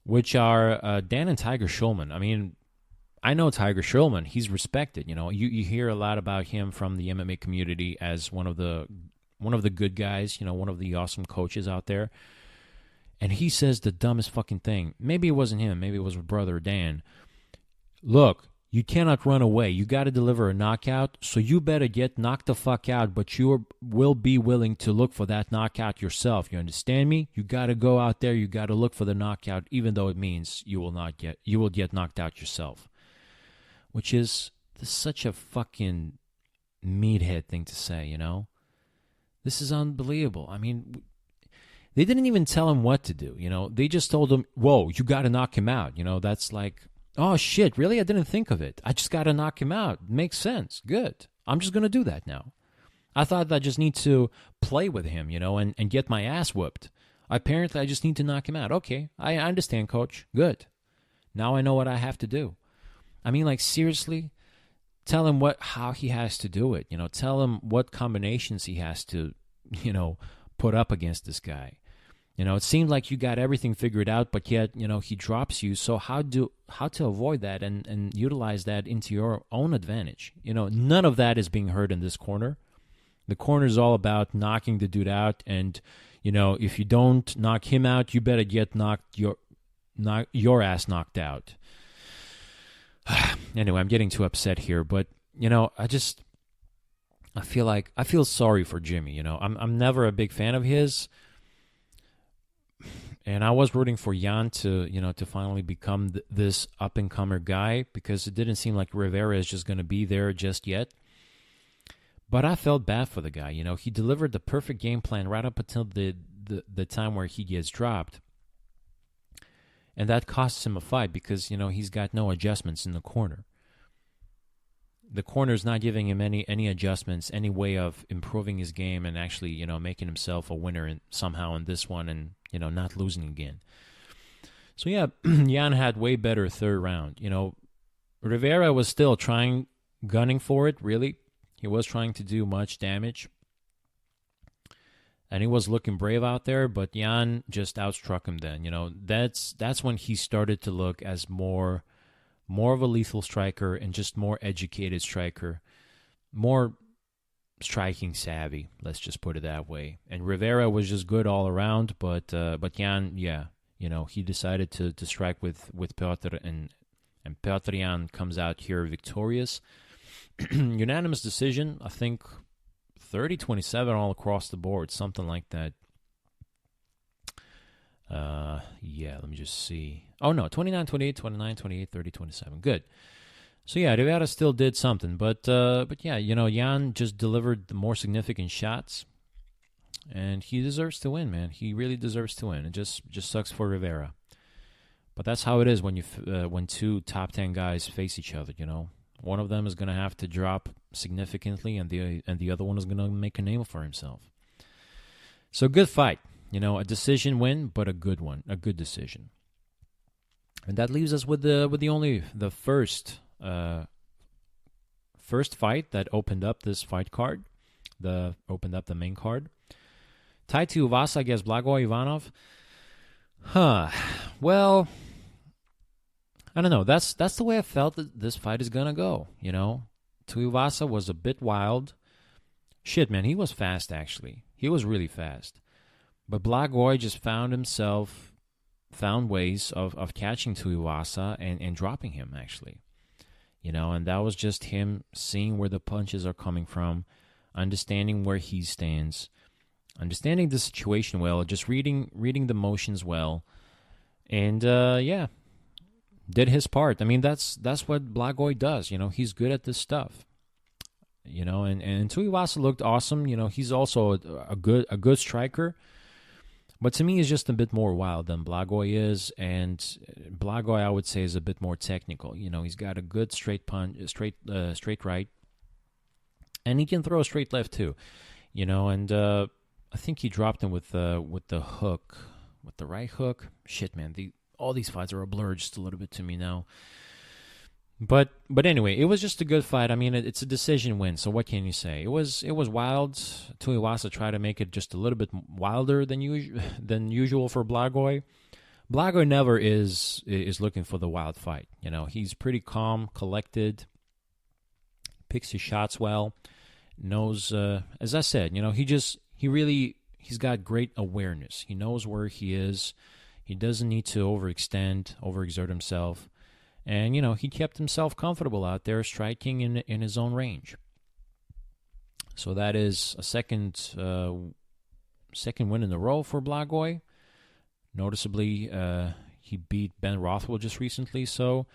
which are Dan and Tiger Schulman. I know Tiger Schulman. He's respected. You hear a lot about him from the MMA community as one of the good guys, one of the awesome coaches out there. And he says the dumbest fucking thing. Maybe it wasn't him. Maybe it was with brother Dan. Look, you cannot run away. You got to deliver a knockout, so you better get knocked the fuck out, but you will be willing to look for that knockout yourself. You understand me? You got to go out there. You got to look for the knockout, even though it means you will get knocked out yourself. Which is such a fucking meathead thing to say, This is unbelievable. They didn't even tell him what to do, They just told him, whoa, you got to knock him out. That's like, oh, shit, really? I didn't think of it. I just got to knock him out. Makes sense. Good. I'm just going to do that now. I thought I just need to play with him, and get my ass whooped. Apparently, I just need to knock him out. Okay, I understand, coach. Good. Now I know what I have to do. Seriously, tell him how he has to do it. Tell him what combinations he has to, put up against this guy. It seemed like you got everything figured out, but yet, he drops you. So how to avoid that and utilize that into your own advantage? None of that is being heard in this corner. The corner is all about knocking the dude out, and if you don't knock him out, you better get your ass knocked out. Anyway, I'm getting too upset here, but I feel sorry for Jimmy. I'm never a big fan of his. And I was rooting for Yan to finally become this up-and-comer guy, because it didn't seem like Rivera is just going to be there just yet. But I felt bad for the guy. He delivered the perfect game plan right up until the time where he gets dropped. And that costs him a fight because, he's got no adjustments in the corner. The corner is not giving him any adjustments, any way of improving his game and actually, making himself a winner somehow in this one and, not losing again. So, yeah, Yan had way better third round. Rivera was still gunning for it, really. He was trying to do much damage. And he was looking brave out there, but Yan just outstruck him then. That's when he started to look as more of a lethal striker and just more educated striker, more striking savvy, let's just put it that way. And Rivera was just good all around, but Yan, he decided to strike with Petr, and Petr Yan comes out here victorious. Unanimous decision, I think 30-27 all across the board, something like that. Let me just see. Oh, no, 29-28, 29-28, 30-27. Good. So, yeah, Rivera still did something. But yeah, Yan just delivered the more significant shots. And he deserves to win, man. He really deserves to win. It just sucks for Rivera. But that's how it is when two top 10 guys face each other, One of them is going to have to drop significantly, and the other one is going to make a name for himself. So, good fight. A decision win, but a good one, a good decision. And that leaves us with the first fight that opened up this fight card, opened up the main card. Tai Tuivasa against Blagoy Ivanov. Well, I don't know. That's the way I felt that this fight is gonna go. Tuivasa was a bit wild. Shit, man, he was fast actually. He was really fast. But Blagoy just found ways of catching Tuivasa and dropping him, actually. and that was just him seeing where the punches are coming from, understanding where he stands, understanding the situation well, just reading the motions well, and did his part. I mean, that's what Blagoy does. He's good at this stuff. And Tuivasa looked awesome. He's also a good striker. But to me, he's just a bit more wild than Blagoy is, and Blagoy, I would say, is a bit more technical. He's got a good straight punch, straight right, and he can throw a straight left too. And I think he dropped him with the hook, with the right hook. Shit, man, all these fights are a blur just a little bit to me now. But anyway, it was just a good fight. I mean, it's a decision win, so what can you say? It was wild. Tuivasa tried to make it just a little bit wilder than usual for Blagoy. Blagoy never is looking for the wild fight. He's pretty calm, collected, picks his shots well, knows, as I said, he's got great awareness. He knows where he is. He doesn't need to overexert himself. And, he kept himself comfortable out there striking in his own range. So that is a second win in a row for Blagoy. Noticeably, he beat Ben Rothwell just recently. So,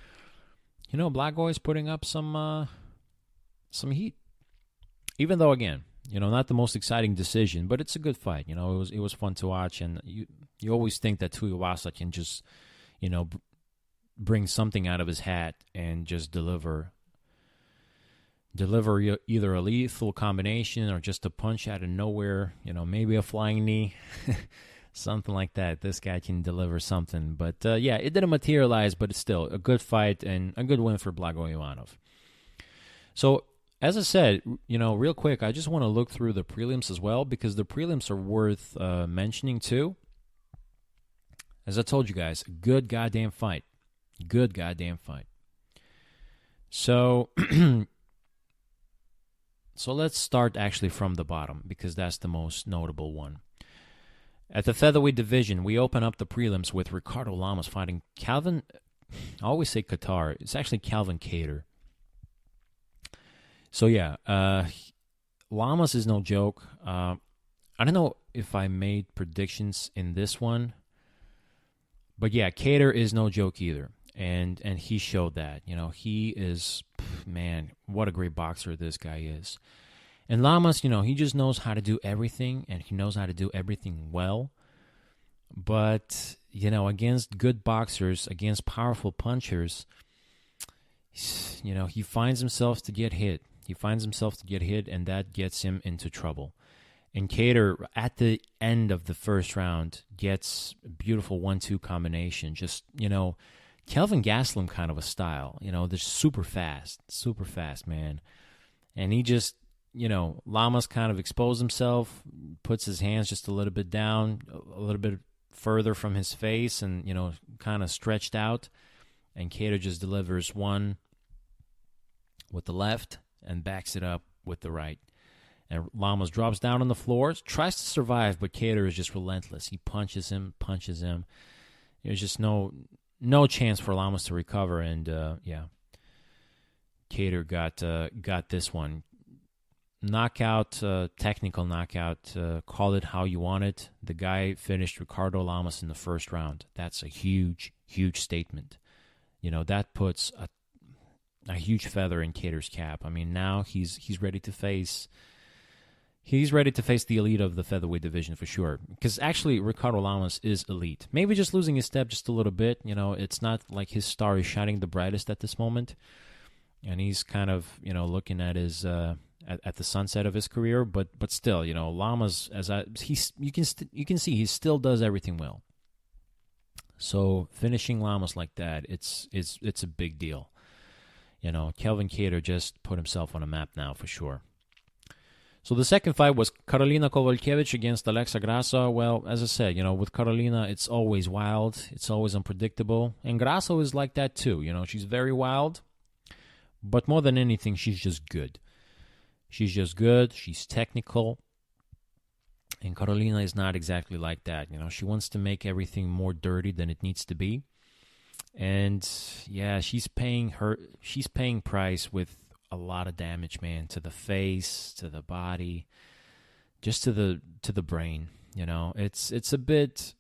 Blagoy is putting up some heat. Even though, again, not the most exciting decision, but it's a good fight. It was fun to watch. And you always think that Tuivasa can just, bring something out of his hat and just deliver either a lethal combination or just a punch out of nowhere, maybe a flying knee, something like that. This guy can deliver something. But, it didn't materialize, but it's still a good fight and a good win for Blagoy. So, as I said, real quick, I just want to look through the prelims as well because the prelims are worth mentioning too. As I told you guys, good goddamn fight. Good goddamn fight. So, let's start actually from the bottom because that's the most notable one. At the featherweight division, we open up the prelims with Ricardo Lamas fighting Calvin. I always say Qatar. It's actually Calvin Kattar. So Lamas is no joke. I don't know if I made predictions in this one, but Kattar is no joke either. And he showed that. He is, man, what a great boxer this guy is. And Lamas, he just knows how to do everything, and he knows how to do everything well. But, against good boxers, against powerful punchers, he finds himself to get hit. And that gets him into trouble. And Kattar, at the end of the first round, gets a beautiful 1-2 combination. Just, Kelvin Gastelum kind of a style. They're super fast, man. And he just, Lamas kind of exposed himself, puts his hands just a little bit down, a little bit further from his face, and, kind of stretched out. And Kattar just delivers one with the left and backs it up with the right. And Lamas drops down on the floor, tries to survive, but Kattar is just relentless. He punches him. There's just no chance for Lamas to recover, and Kattar got this one. Knockout, technical knockout, call it how you want it. The guy finished Ricardo Lamas in the first round. That's a huge, huge statement. That puts a huge feather in Kattar's cap. I mean, now he's ready to face. He's ready to face the elite of the featherweight division for sure. Because actually, Ricardo Lamas is elite. Maybe just losing his step just a little bit. It's not like his star is shining the brightest at this moment. And he's kind of, looking at his at the sunset of his career. But still, Lamas, you can see he still does everything well. So finishing Lamas like that, it's a big deal. Kelvin Kattar just put himself on a map now for sure. So the second fight was Karolina Kowalkiewicz against Alexa Grasso. Well, as I said, with Karolina, it's always wild. It's always unpredictable. And Grasso is like that too. She's very wild. But more than anything, she's just good. She's technical. And Karolina is not exactly like that. She wants to make everything more dirty than it needs to be. And yeah, she's paying price with a lot of damage, man, to the face, to the body, just to the brain. It's a bit,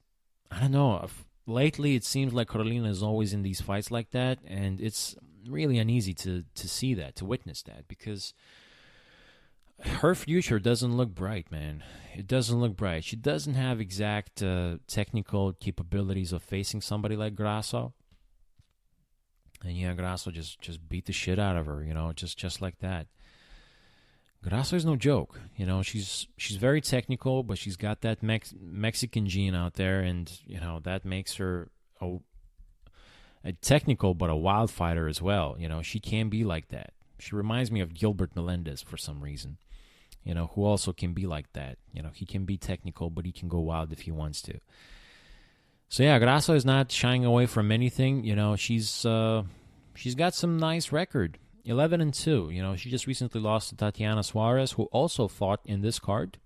I don't know. Lately, it seems like Carolina is always in these fights like that, and it's really uneasy to see that, to witness that, because her future doesn't look bright, man. It doesn't look bright. She doesn't have exact technical capabilities of facing somebody like Grasso. And yeah, Grasso just beat the shit out of her, just like that. Grasso is no joke. She's very technical, but she's got that Mexican gene out there, and that makes her a technical but a wild fighter as well. She can be like that. She reminds me of Gilbert Melendez for some reason. Who also can be like that. He can be technical, but he can go wild if he wants to. So yeah, Grasso is not shying away from anything. She's got some nice record, 11-2. She just recently lost to Tatiana Suarez, who also fought in this card.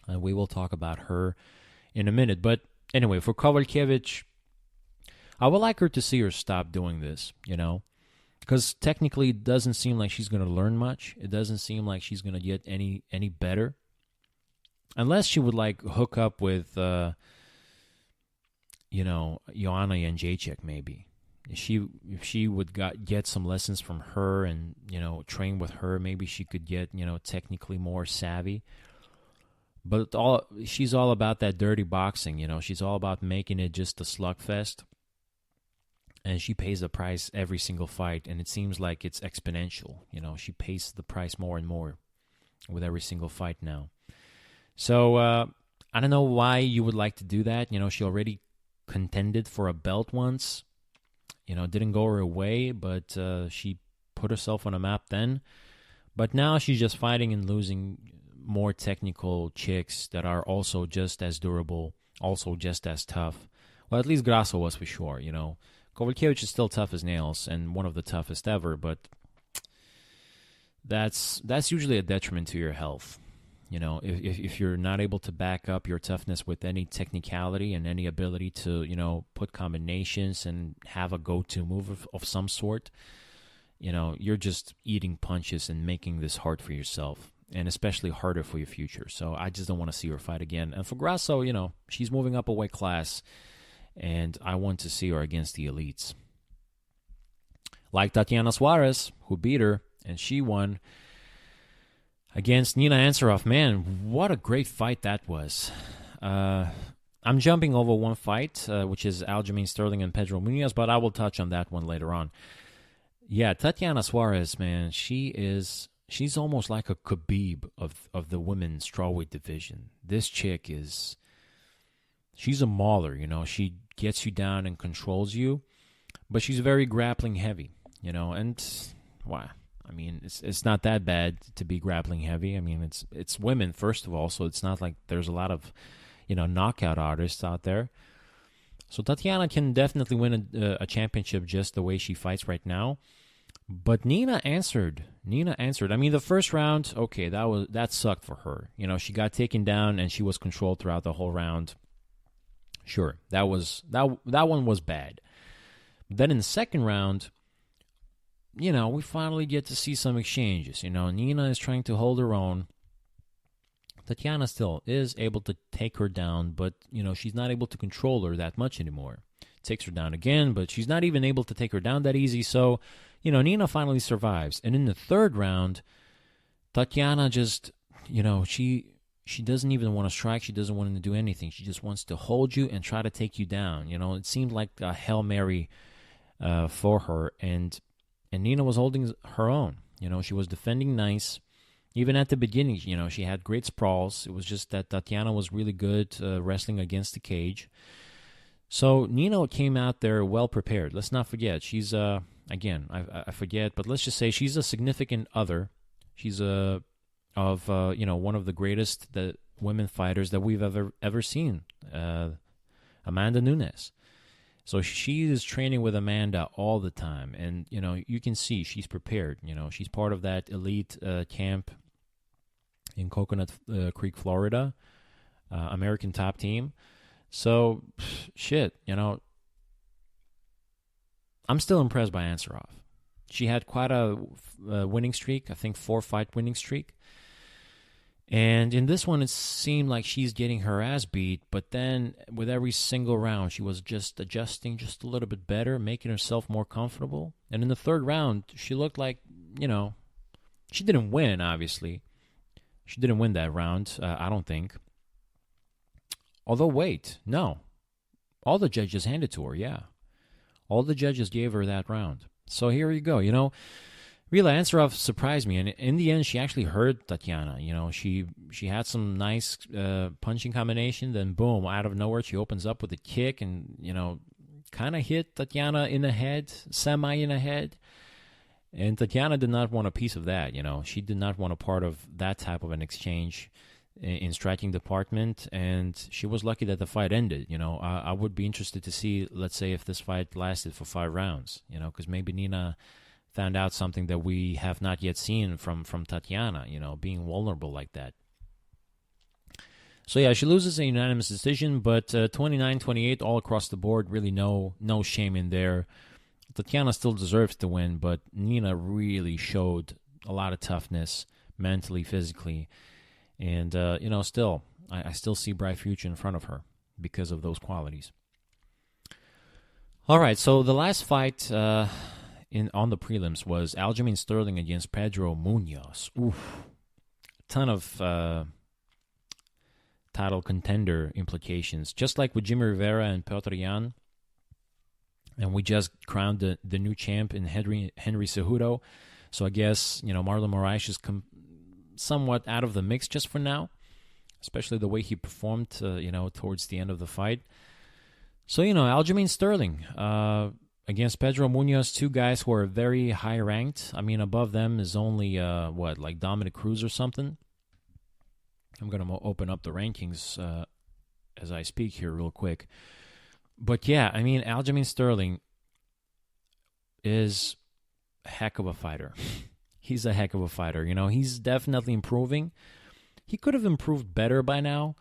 And we will talk about her in a minute. But anyway, for Kowalkiewicz, I would like her to see her stop doing this. Because technically, it doesn't seem like she's going to learn much. It doesn't seem like she's going to get any better, unless she would hook up with Joanna Jędrzejczyk maybe. If she would get some lessons from her and train with her, maybe she could get technically more savvy. But she's all about that dirty boxing. She's all about making it just a slugfest. And she pays the price every single fight, and it seems like it's exponential. She pays the price more and more with every single fight now. So I don't know why you would like to do that. She already contended for a belt once. Didn't go her way, but she put herself on a map then. But now she's just fighting and losing more technical chicks that are also just as durable, also just as tough. Well, at least Grasso was for sure, Kowalkiewicz is still tough as nails and one of the toughest ever, but that's usually a detriment to your health. If you're not able to back up your toughness with any technicality and any ability to, put combinations and have a go-to move of some sort, you're just eating punches and making this hard for yourself, and especially harder for your future. So I just don't want to see her fight again. And for Grasso, she's moving up a weight class, and I want to see her against the elites. Like Tatiana Suarez, who beat her, and she won against Nina Ansaroff. Man, what a great fight that was. I'm jumping over one fight, which is Aljamain Sterling and Pedro Munoz, but I will touch on that one later on. Yeah, Tatiana Suarez, man, she's almost like a Khabib of the women's strawweight division. This chick she's a mauler, She gets you down and controls you, but she's very grappling heavy, and wow. I mean, it's not that bad to be grappling heavy. I mean, it's women, first of all, so it's not like there's a lot of, knockout artists out there. So Tatiana can definitely win a championship just the way she fights right now. But Nina answered. I mean, the first round, okay, that sucked for her. She got taken down and she was controlled throughout the whole round. Sure, that one was bad. Then in the second round, we finally get to see some exchanges. Nina is trying to hold her own. Tatiana still is able to take her down, but, she's not able to control her that much anymore. Takes her down again, but she's not even able to take her down that easy. So, Nina finally survives. And in the third round, Tatiana just, she doesn't even want to strike. She doesn't want to do anything. She just wants to hold you and try to take you down. It seemed like a Hail Mary for her. And Nina was holding her own. She was defending nice. Even at the beginning, she had great sprawls. It was just that Tatiana was really good wrestling against the cage. So Nina came out there well prepared. Let's not forget. She's, again, I forget, but let's just say she's a significant other. She's one of the greatest women fighters that we've ever seen, Amanda Nunes. So she is training with Amanda all the time, and you can see she's prepared. She's part of that elite camp in Coconut Creek, Florida, American top team. So shit, I'm still impressed by Ansarov. She had quite a winning streak, I think 4-fight winning streak. And in this one, it seemed like she's getting her ass beat, but then with every single round, she was just adjusting just a little bit better, making herself more comfortable. And in the third round, she looked like, she didn't win, obviously. She didn't win that round, I don't think. Although, wait, no. All the judges handed to her, yeah. All the judges gave her that round. So here you go, Rila Ansarov surprised me, and in the end, she actually hurt Tatiana. She had some nice punching combination, then boom, out of nowhere, she opens up with a kick and, kind of hit Tatiana in the head, semi in the head. And Tatiana did not want a piece of that, She did not want a part of that type of an exchange in striking department, and she was lucky that the fight ended. I would be interested to see, let's say, if this fight lasted for 5 rounds, because maybe Nina found out something that we have not yet seen from Tatiana, being vulnerable like that. So yeah, she loses a unanimous decision, but 29-28 all across the board, really no shame in there. Tatiana still deserves to win, but Nina really showed a lot of toughness mentally, physically, and still, I still see bright future in front of her because of those qualities. All right, so the last fight on the prelims was Aljamain Sterling against Pedro Munoz. Oof. A ton of title contender implications. Just like with Jimmy Rivera and Petr Yan. And we just crowned the new champ in Henry Cejudo. So I guess, Marlon Moraes is somewhat out of the mix just for now. Especially the way he performed, towards the end of the fight. So, Aljamain Sterling against Pedro Munoz, 2 guys who are very high ranked. I mean, above them is only, like Dominic Cruz or something. I'm going to open up the rankings as I speak here real quick. But yeah, I mean, Aljamain Sterling is a heck of a fighter. He's a heck of a fighter. He's definitely improving. He could have improved better by now,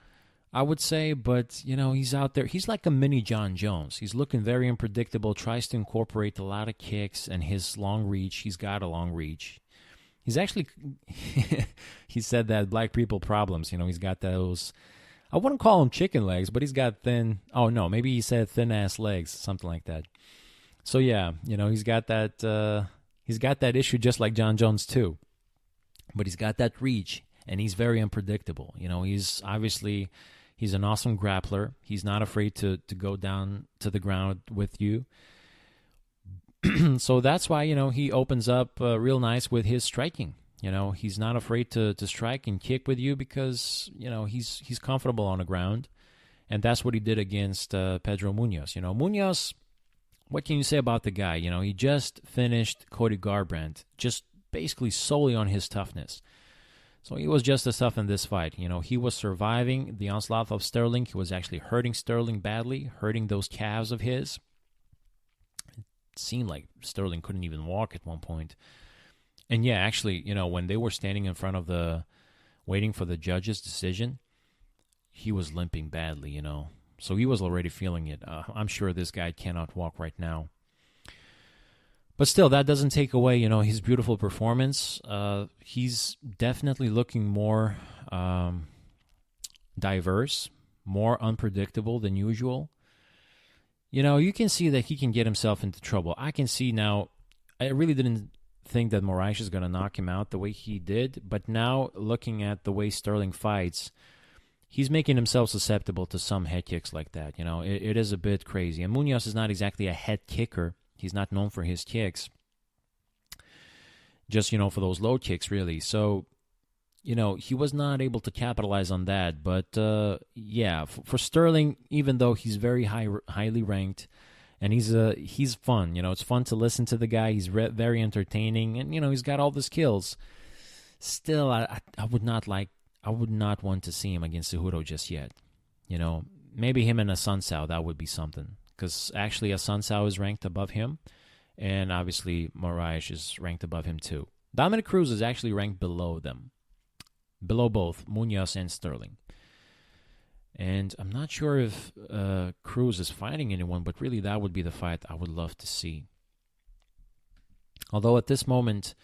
I would say, but, he's out there. He's like a mini John Jones. He's looking very unpredictable, tries to incorporate a lot of kicks and his long reach. He's got a long reach. He's actually, he said that black people problems, he's got those, I wouldn't call them chicken legs, but he's got maybe he said thin-ass legs, something like that. So yeah, he's got that issue just like John Jones too. But he's got that reach, and he's very unpredictable. He's an awesome grappler. He's not afraid to go down to the ground with you. So that's why, he opens up real nice with his striking. He's not afraid to strike and kick with you because, he's comfortable on the ground. And that's what he did against Pedro Munoz. Munoz, what can you say about the guy? He just finished Cody Garbrandt, just basically solely on his toughness. So he was just as tough in this fight. He was surviving the onslaught of Sterling. He was actually hurting Sterling badly, hurting those calves of his. It seemed like Sterling couldn't even walk at one point. And yeah, actually, when they were standing in front of waiting for the judge's decision, he was limping badly, So he was already feeling it. I'm sure this guy cannot walk right now. But still, that doesn't take away, his beautiful performance. He's definitely looking more diverse, more unpredictable than usual. You can see that he can get himself into trouble. I can see now, I really didn't think that Moraes is going to knock him out the way he did, but now looking at the way Sterling fights, he's making himself susceptible to some head kicks like that. It is a bit crazy. And Munoz is not exactly a head kicker. He's not known for his kicks. Just, for those low kicks, really. So, he was not able to capitalize on that. But, yeah, for Sterling, even though he's very highly ranked, and he's fun. It's fun to listen to the guy. He's very entertaining, and, he's got all the skills. Still, I would not want to see him against Cejudo just yet. Maybe him and Assunção, that would be something. Because actually Assunção is ranked above him, and obviously Moraes is ranked above him too. Dominic Cruz is actually ranked below them. Below both Munoz and Sterling. And I'm not sure if Cruz is fighting anyone, but really that would be the fight I would love to see. Although at this moment,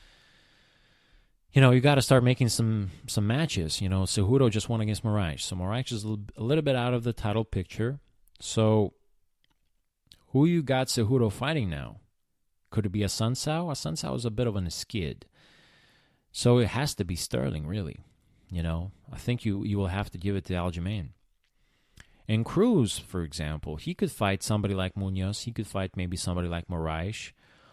you got to start making some matches. Cejudo just won against Moraes. So Moraes is a little bit out of the title picture. So who you got Cejudo fighting now? Could it be a Sunsao? A Sunsao is a bit of a skid. So it has to be Sterling, really. I think you will have to give it to Aljamain. And Cruz, for example, he could fight somebody like Munoz. He could fight maybe somebody like Moraes.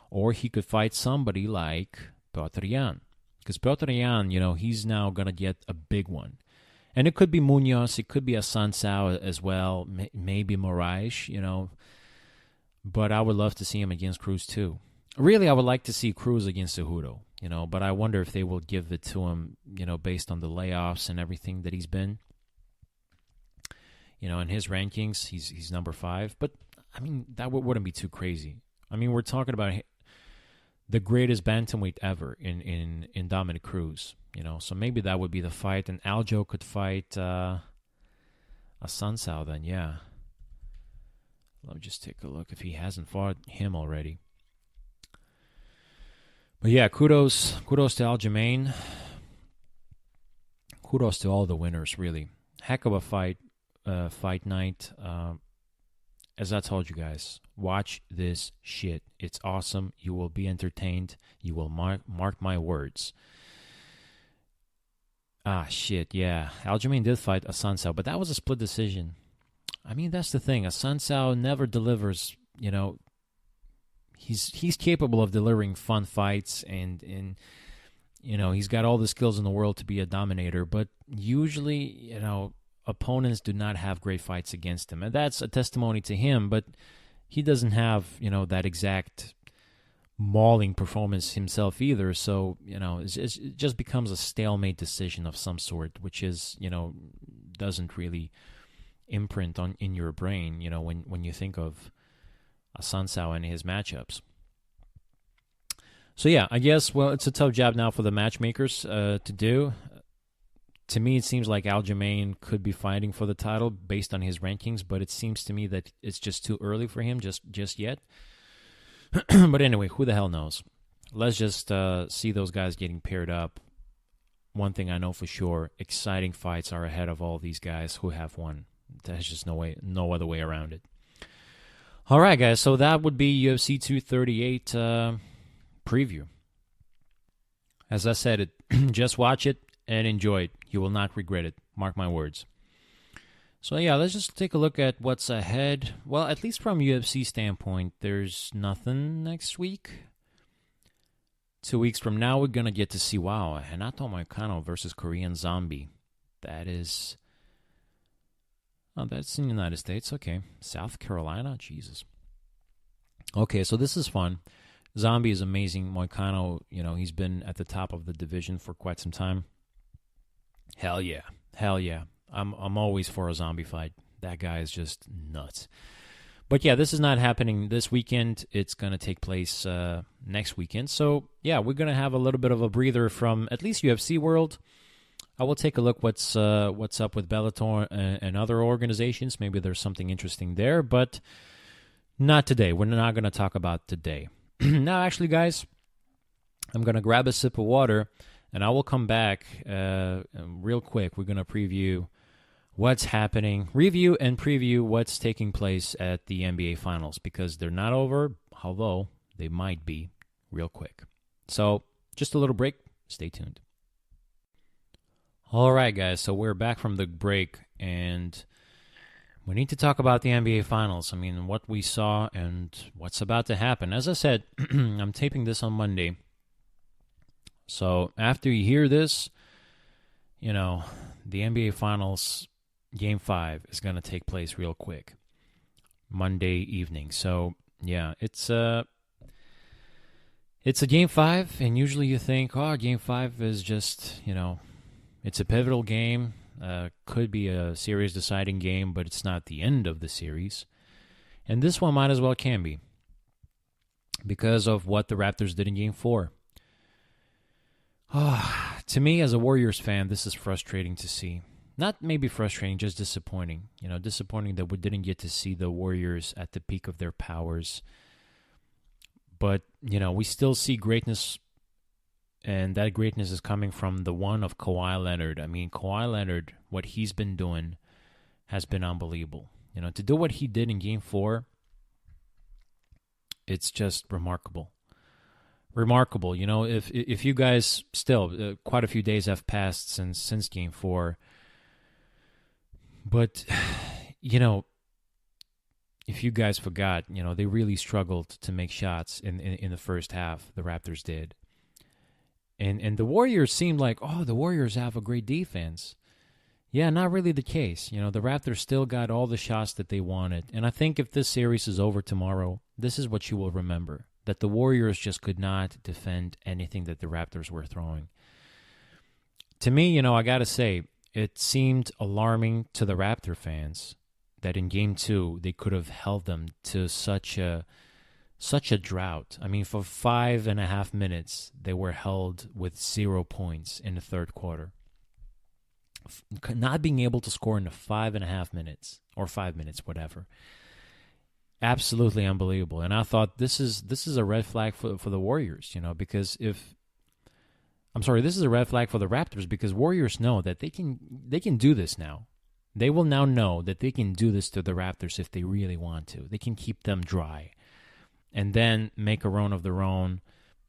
Or he could fight somebody like Petr Yan. Because Petr Yan, he's now going to get a big one. And it could be Munoz. It could be a Sunsao as well. Maybe Moraes, But I would love to see him against Cruz too. Really, I would like to see Cruz against Cejudo, but I wonder if they will give it to him, based on the layoffs and everything that he's been. In his rankings, he's number 5. But, that wouldn't be too crazy. We're talking about the greatest bantamweight ever in Dominic Cruz, So maybe that would be the fight. And Aljo could fight a Sunsao then, yeah. Let me just take a look if he hasn't fought him already. But yeah, kudos to Aljamain. Kudos to all the winners, really. Heck of a fight night. As I told you guys, watch this shit. It's awesome. You will be entertained. You will mark my words. Shit, yeah. Aljamain did fight a Sunsao, but that was a split decision. That's the thing. A Sunsao never delivers, He's capable of delivering fun fights, and he's got all the skills in the world to be a dominator, but usually, opponents do not have great fights against him. And that's a testimony to him, but he doesn't have, that exact mauling performance himself either. So, it just becomes a stalemate decision of some sort, which is, doesn't really imprint in your brain, when you think of a Sunsao and his matchups. So yeah, I guess, it's a tough job now for the matchmakers to do. To me, it seems like Aljamain could be fighting for the title based on his rankings, but it seems to me that it's just too early for him just yet. But anyway, who the hell knows? Let's just see those guys getting paired up. One thing I know for sure, exciting fights are ahead of all these guys who have won. There's just no other way around it. All right, guys, so that would be UFC 238 preview. As I said, just watch it and enjoy it. You will not regret it. Mark my words. So, yeah, let's just take a look at what's ahead. Well, at least from UFC standpoint, there's nothing next week. 2 weeks from now, we're going to get to see, Renato Moicano versus Korean Zombie. That's in the United States. Okay. South Carolina? Jesus. Okay, so this is fun. Zombie is amazing. Moicano, he's been at the top of the division for quite some time. Hell yeah. I'm always for a Zombie fight. That guy is just nuts. But yeah, this is not happening this weekend. It's going to take place next weekend. So yeah, we're going to have a little bit of a breather from at least UFC world. I will take a look what's up with Bellator and other organizations. Maybe there's something interesting there, but not today. We're not going to talk about today. Now, actually, guys, I'm going to grab a sip of water, and I will come back real quick. We're going to preview what's happening, review and preview what's taking place at the NBA Finals, because they're not over, although they might be real quick. So just a little break. Stay tuned. All right, guys, so we're back from the break, and we need to talk about the NBA Finals. What we saw and what's about to happen. As I said, I'm taping this on Monday. So after you hear this, the NBA Finals Game 5 is going to take place real quick. Monday evening. So, yeah, it's a Game 5, and usually you think, Game 5 is just, it's a pivotal game. Could be a series-deciding game, but it's not the end of the series. And this one might as well can be, because of what the Raptors did in Game 4. To me, as a Warriors fan, this is frustrating to see. Not maybe frustrating, just disappointing. Disappointing that we didn't get to see the Warriors at the peak of their powers. But, we still see greatness, and that greatness is coming from the one of Kawhi Leonard. I mean, Kawhi Leonard, what he's been doing has been unbelievable. To do what he did in Game 4, it's just remarkable. Remarkable. If you guys still, quite a few days have passed since Game 4, but, if you guys forgot, they really struggled to make shots in the first half, the Raptors did. And the Warriors seemed like, the Warriors have a great defense. Yeah, not really the case. The Raptors still got all the shots that they wanted. And I think if this series is over tomorrow, this is what you will remember, that the Warriors just could not defend anything that the Raptors were throwing. To me, I got to say, it seemed alarming to the Raptor fans that in Game 2, they could have held them to such a drought. I mean, for 5.5 minutes, they were held with 0 points in the third quarter. Not being able to score in the 5.5 minutes, or 5 minutes, whatever. Absolutely unbelievable. And I thought this is a red flag for the Warriors, because this is a red flag for the Raptors, because Warriors know that they can do this now. They will now know that they can do this to the Raptors if they really want to. They can keep them dry and then make a run of their own,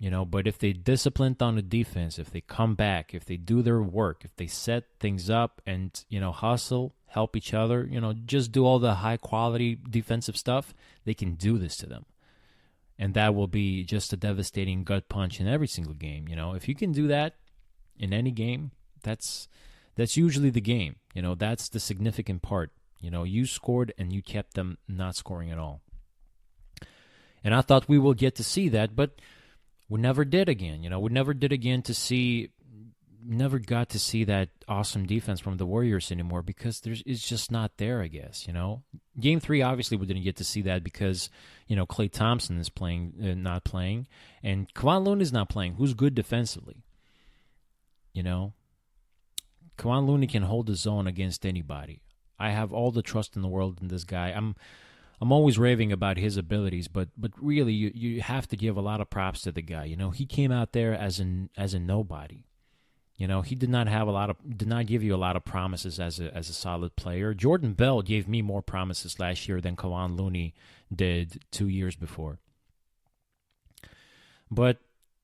But if they disciplined on the defense, if they come back, if they do their work, if they set things up and, hustle, help each other, just do all the high-quality defensive stuff, they can do this to them. And that will be just a devastating gut punch in every single game. If you can do that in any game, that's usually the game. That's the significant part. You scored and you kept them not scoring at all. And I thought we will get to see that, but we never did again. We never did again never got to see that awesome defense from the Warriors anymore because it's just not there, I guess, Game 3, obviously, we didn't get to see that because, Klay Thompson is not playing, and Kevon Looney is not playing, who's good defensively, Kevon Looney can hold his own against anybody. I have all the trust in the world in this guy. I'm always raving about his abilities, but really you have to give a lot of props to the guy. He came out there as a nobody. He did not give you a lot of promises as a solid player. Jordan Bell gave me more promises last year than Kevon Looney did 2 years before. But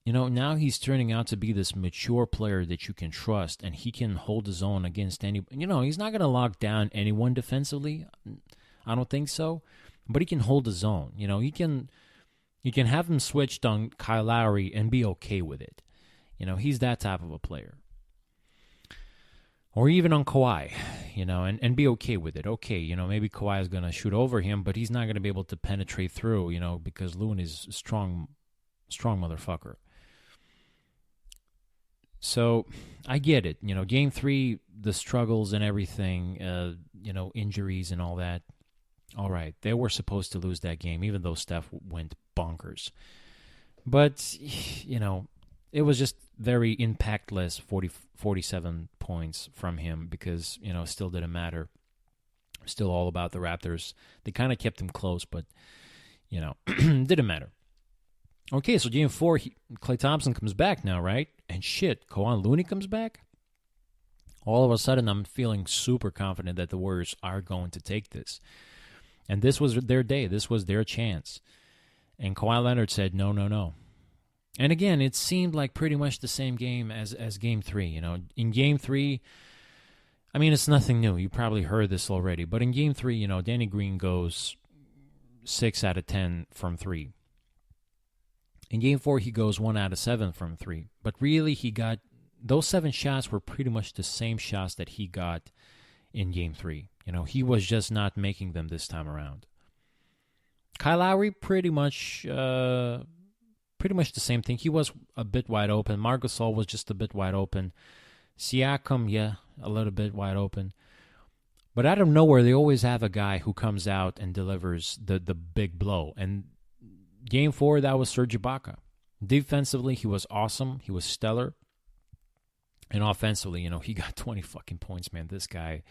now he's turning out to be this mature player that you can trust, and he can hold his own against any. He's not going to lock down anyone defensively. I don't think so, but he can hold his own. You can have him switched on Kyle Lowry and be okay with it. He's that type of a player. Or even on Kawhi, and be okay with it. Okay, maybe Kawhi is going to shoot over him, but he's not going to be able to penetrate through, because Looney is a strong motherfucker. So I get it. Game 3, the struggles and everything, injuries and all that. All right, they were supposed to lose that game, even though Steph went bonkers. But, it was just very impactless, 47 points from him because, it still didn't matter. Still all about the Raptors. They kind of kept him close, but, didn't matter. Okay, so Game 4, Klay Thompson comes back now, right? And shit, Kevon Looney comes back? All of a sudden, I'm feeling super confident that the Warriors are going to take this. And this was their day. This was their chance. And Kawhi Leonard said, no. And again, it seemed like pretty much the same game as Game 3. In Game 3, I mean, it's nothing new. You probably heard this already. But in Game 3, Danny Green goes 6 out of 10 from 3. In Game 4, he goes 1 out of 7 from 3. But really, those 7 shots were pretty much the same shots that he got in Game 3. He was just not making them this time around. Kyle Lowry, pretty much the same thing. He was a bit wide open. Marc Gasol was just a bit wide open. Siakam, a little bit wide open. But out of nowhere, they always have a guy who comes out and delivers the big blow. And Game 4, that was Serge Ibaka. Defensively, he was awesome. He was stellar. And offensively, he got 20 fucking points, man. This guy,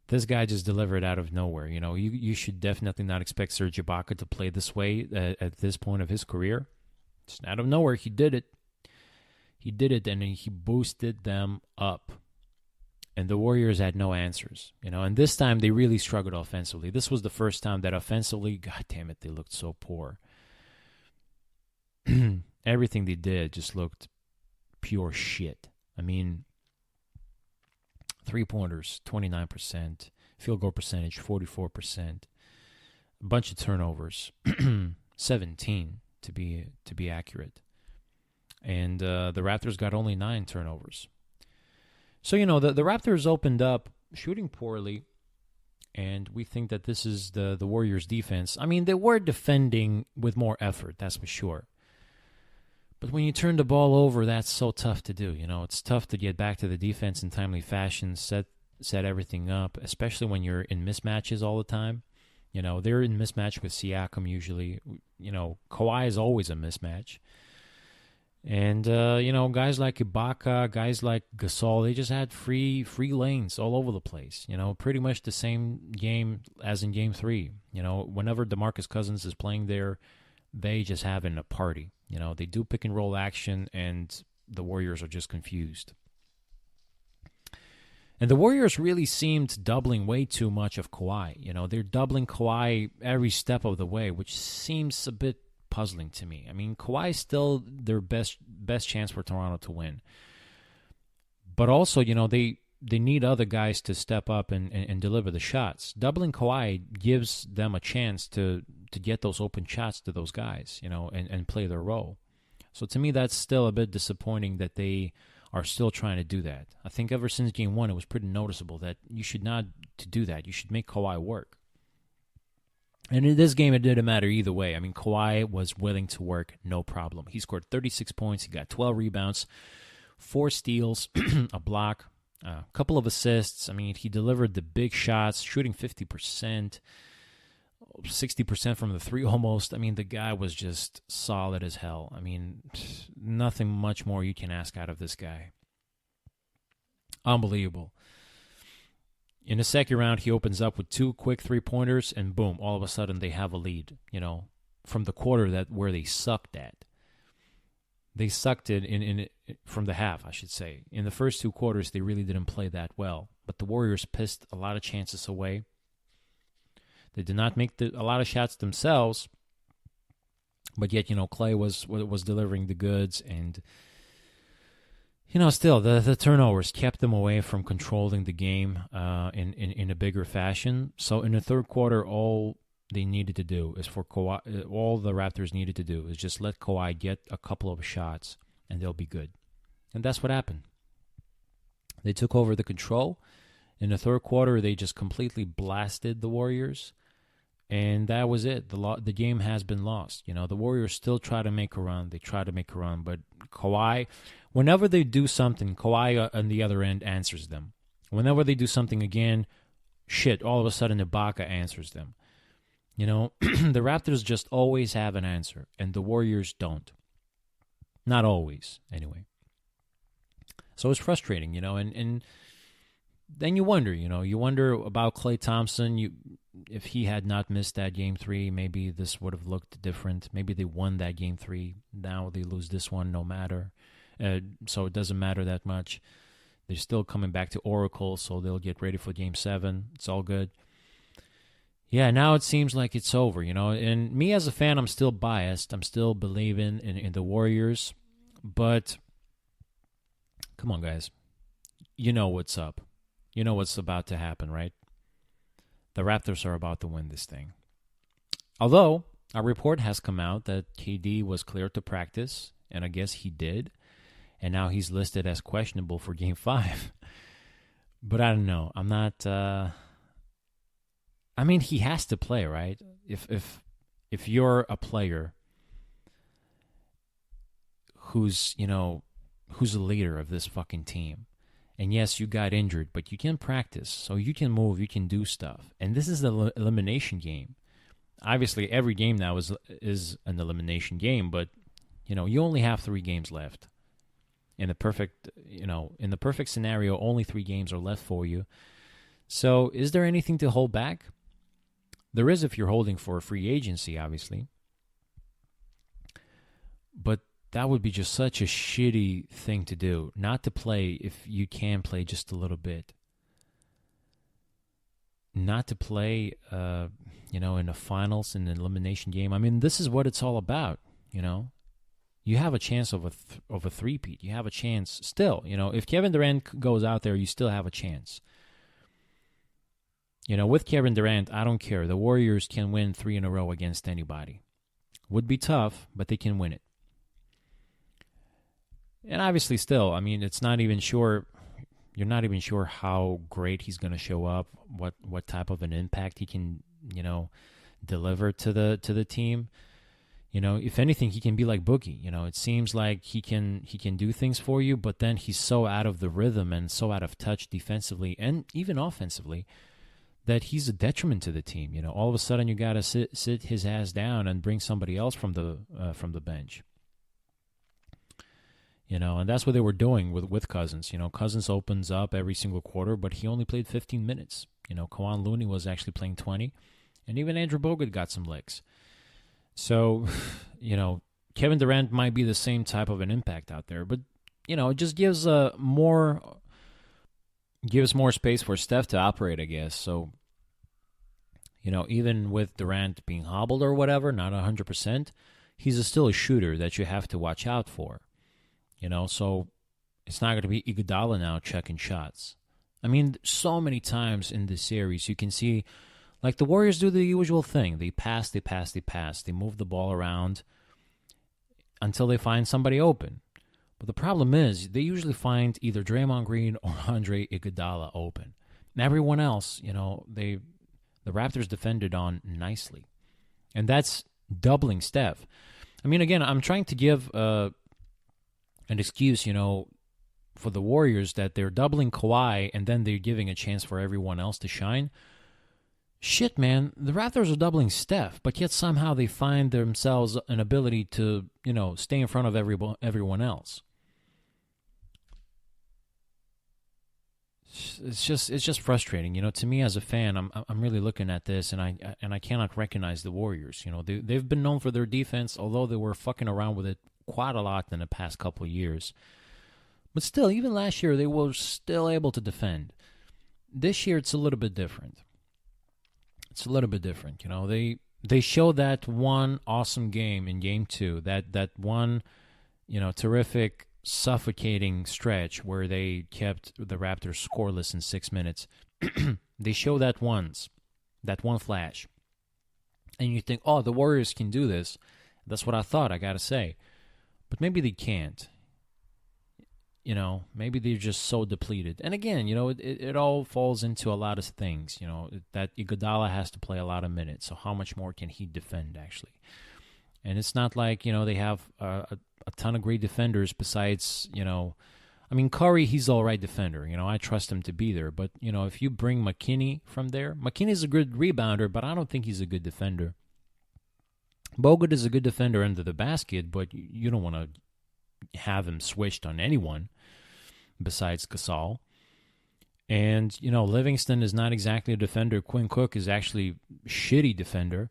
This guy just delivered out of nowhere. You should definitely not expect Serge Ibaka to play this way at this point of his career. Just out of nowhere, he did it. He did it, and he boosted them up. And the Warriors had no answers. And this time they really struggled offensively. This was the first time that offensively, god damn it, they looked so poor. Everything they did just looked pure shit. I mean, 3-pointers, 29%. Field goal percentage, 44%. A bunch of turnovers, 17 to be accurate. And the Raptors got only 9 turnovers. So, the Raptors opened up shooting poorly, and we think that this is the Warriors' defense. I mean, they were defending with more effort, that's for sure. But when you turn the ball over, that's so tough to do. It's tough to get back to the defense in timely fashion, set everything up, especially when you're in mismatches all the time. They're in mismatch with Siakam usually. Kawhi is always a mismatch. And, guys like Ibaka, guys like Gasol, they just had free lanes all over the place. Pretty much the same game as in Game 3. Whenever DeMarcus Cousins is playing there, they just having a party. They do pick and roll action, and the Warriors are just confused. And the Warriors really seemed doubling way too much of Kawhi. They're doubling Kawhi every step of the way, which seems a bit puzzling to me. I mean, Kawhi is still their best chance for Toronto to win. But also, they need other guys to step up and deliver the shots. Doubling Kawhi gives them a chance to get those open shots to those guys, and play their role. So to me, that's still a bit disappointing that they are still trying to do that. I think ever since Game 1, it was pretty noticeable that you should not to do that. You should make Kawhi work. And in this game, it didn't matter either way. I mean, Kawhi was willing to work, no problem. He scored 36 points. He got 12 rebounds, 4 steals, a block, a couple of assists. I mean, he delivered the big shots, shooting 50%, 60% from the three almost. I mean, the guy was just solid as hell. I mean, nothing much more you can ask out of this guy. Unbelievable. In the second round, he opens up with 2 quick 3-pointers, and boom, all of a sudden they have a lead, from the quarter where they sucked at. They sucked it from the half, I should say. In the first 2 quarters, they really didn't play that well, but the Warriors pissed a lot of chances away. They did not make a lot of shots themselves, but yet, Clay was delivering the goods, and still, the turnovers kept them away from controlling the game in a bigger fashion. So in the third quarter, all they needed to do is for Kawhi, all the Raptors needed to do is just let Kawhi get a couple of shots, and they'll be good. And that's what happened. They took over the control. In the third quarter, they just completely blasted the Warriors, and that was it. The game has been lost. The Warriors still try to make a run. They try to make a run, but Kawhi, whenever they do something, Kawhi on the other end answers them. Whenever they do something again, all of a sudden Ibaka answers them. The Raptors just always have an answer, and the Warriors don't. Not always, anyway. So it's frustrating, and then you wonder about Klay Thompson. If he had not missed that Game 3, maybe this would have looked different. Maybe they won that Game 3. Now they lose this one, no matter. So it doesn't matter that much. They're still coming back to Oracle, so they'll get ready for Game 7. It's all good. Yeah, now it seems like it's over, And me as a fan, I'm still biased. I'm still believing in the Warriors. But, come on, guys. You know what's up. You know what's about to happen, right? The Raptors are about to win this thing. Although, a report has come out that KD was cleared to practice, and I guess he did. And now he's listed as questionable for Game 5. But I don't know. I'm not... I mean, he has to play, right? If you're a player who's a leader of this fucking team, and yes, you got injured, but you can practice, so you can move, you can do stuff. And this is the elimination game. Obviously, every game now is an elimination game, but you only have 3 games left. In the perfect scenario, only 3 games are left for you. So is there anything to hold back? There is if you're holding for a free agency, obviously. But that would be just such a shitty thing to do, not to play if you can play just a little bit. Not to play, in the finals, in the elimination game. I mean, this is what it's all about, You have a chance of a three-peat. You have a chance still, If Kevin Durant goes out there, you still have a chance. With Kevin Durant, I don't care. The Warriors can win 3 in a row against anybody. Would be tough, but they can win it. And obviously still, I mean, it's not even sure. You're not even sure how great he's going to show up, what type of an impact he can, deliver to the team. If anything, he can be like Boogie. It seems like he can do things for you, but then he's so out of the rhythm and so out of touch defensively and even offensively that he's a detriment to the team. All of a sudden you got to sit his ass down and bring somebody else from the bench. And that's what they were doing with Cousins. Cousins opens up every single quarter, but he only played 15 minutes. Kawhi Looney was actually playing 20, and even Andrew Bogut got some licks. So, Kevin Durant might be the same type of an impact out there, but, it just gives more space for Steph to operate, I guess. So, even with Durant being hobbled or whatever, not 100%, he's still a shooter that you have to watch out for. So it's not going to be Iguodala now checking shots. I mean, so many times in this series, you can see, like, the Warriors do the usual thing. They pass. They move the ball around until they find somebody open. But the problem is, they usually find either Draymond Green or Andre Iguodala open. And everyone else, the Raptors defended on nicely. And that's doubling Steph. I mean, again, I'm trying to give an excuse, for the Warriors that they're doubling Kawhi and then they're giving a chance for everyone else to shine. Shit, man, the Raptors are doubling Steph, but yet somehow they find themselves an ability to, stay in front of everyone else. It's just frustrating, To me as a fan, I'm really looking at this, and I cannot recognize the Warriors. They've been known for their defense, although they were fucking around with it quite a lot in the past couple of years. But still, even last year, they were still able to defend. This year, it's a little bit different. They showed that one awesome game in Game 2, that one, terrific, suffocating stretch where they kept the Raptors scoreless in 6 minutes. They show that one flash. And you think, oh, the Warriors can do this. That's what I thought, I got to say. But maybe they can't. Maybe they're just so depleted. And again, it all falls into a lot of things. That Iguodala has to play a lot of minutes. So how much more can he defend, actually? And it's not like, they have a ton of great defenders besides, I mean, Curry, he's all right defender. I trust him to be there. But, if you bring McKinney from there, McKinney's a good rebounder, but I don't think he's a good defender. Bogut is a good defender under the basket, but you don't want to have him switched on anyone besides Gasol. And, Livingston is not exactly a defender. Quinn Cook is actually a shitty defender.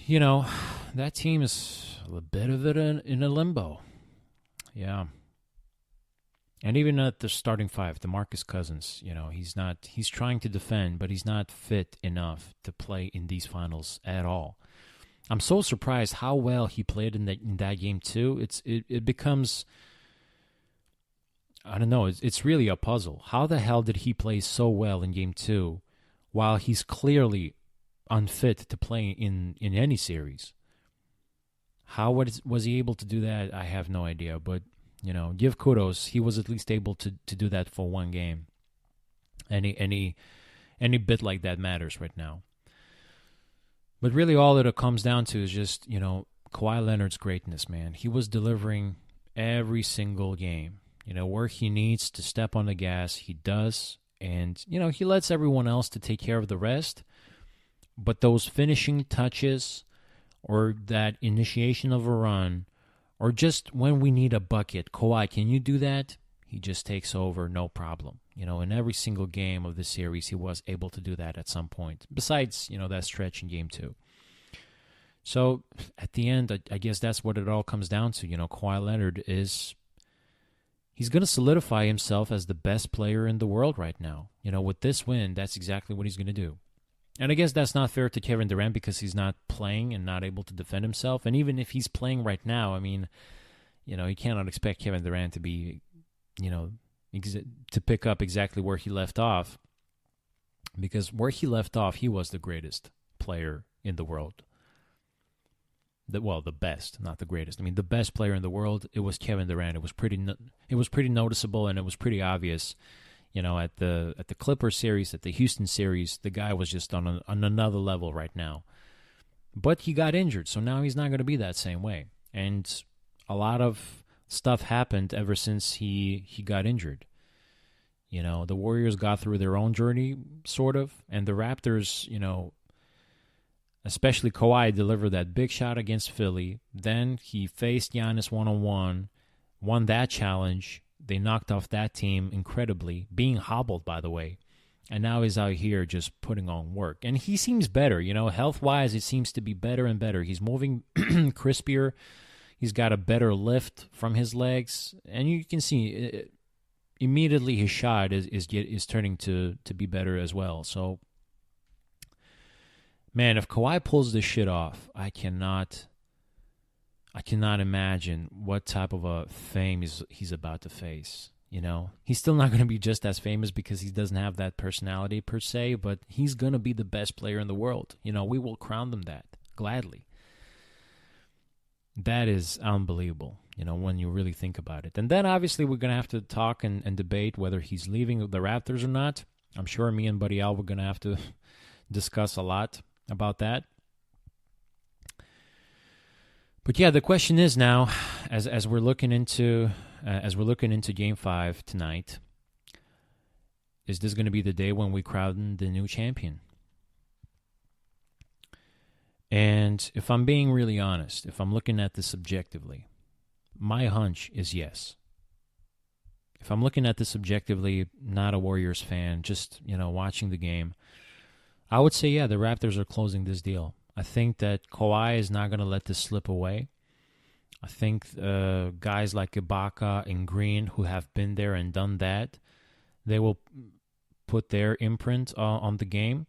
That team is a bit of it in a limbo. Yeah. And even at the starting five, DeMarcus Cousins, he's trying to defend, but he's not fit enough to play in these finals at all. I'm so surprised how well he played in that game too. It becomes, I don't know, it's really a puzzle. How the hell did he play so well in game 2 while he's clearly unfit to play in any series? How was he able to do that? I have no idea, but give kudos. He was at least able to do that for one game. Any bit like that matters right now. But really all that it comes down to is just, Kawhi Leonard's greatness, man. He was delivering every single game. Where he needs to step on the gas, he does. And, he lets everyone else to take care of the rest. But those finishing touches or that initiation of a run or just when we need a bucket, Kawhi, can you do that? he just takes over, no problem. In every single game of the series, he was able to do that at some point, besides, that stretch in game 2. So at the end, I guess that's what it all comes down to. Kawhi Leonard he's going to solidify himself as the best player in the world right now. With this win, that's exactly what he's going to do. And I guess that's not fair to Kevin Durant because he's not playing and not able to defend himself. And even if he's playing right now, I mean, you cannot expect Kevin Durant to be, to pick up exactly where he left off. Because where he left off, he was the greatest player in the world. The best, not the greatest. I mean, the best player in the world, it was Kevin Durant. It was pretty noticeable, and it was pretty obvious. At the Clippers series, at the Houston series, the guy was just on another level right now. But he got injured, so now he's not going to be that same way. And a lot of stuff happened ever since he got injured. The Warriors got through their own journey, sort of, and the Raptors, especially Kawhi, delivered that big shot against Philly. Then he faced Giannis one-on-one, won that challenge. They knocked off that team incredibly, being hobbled, by the way. And now he's out here just putting on work. And he seems better, health-wise, it seems to be better and better. He's moving crispier. He's got a better lift from his legs. And you can see immediately his shot is turning to be better as well. So, man, if Kawhi pulls this shit off, I cannot imagine what type of a fame he's about to face. He's still not going to be just as famous because he doesn't have that personality per se, but he's going to be the best player in the world. We will crown them that gladly. That is unbelievable, when you really think about it. And then obviously we're going to have to talk and debate whether he's leaving the Raptors or not. I'm sure me and Buddy Al, we're going to have to discuss a lot about that. But yeah, the question is now, as we're looking into Game 5 tonight, is this going to be the day when we crown the new champion? And if I'm being really honest, if I'm looking at this objectively, my hunch is yes. If I'm looking at this objectively, not a Warriors fan, just watching the game, I would say yeah, the Raptors are closing this deal. I think that Kawhi is not going to let this slip away. I think guys like Ibaka and Green, who have been there and done that, they will put their imprint on the game.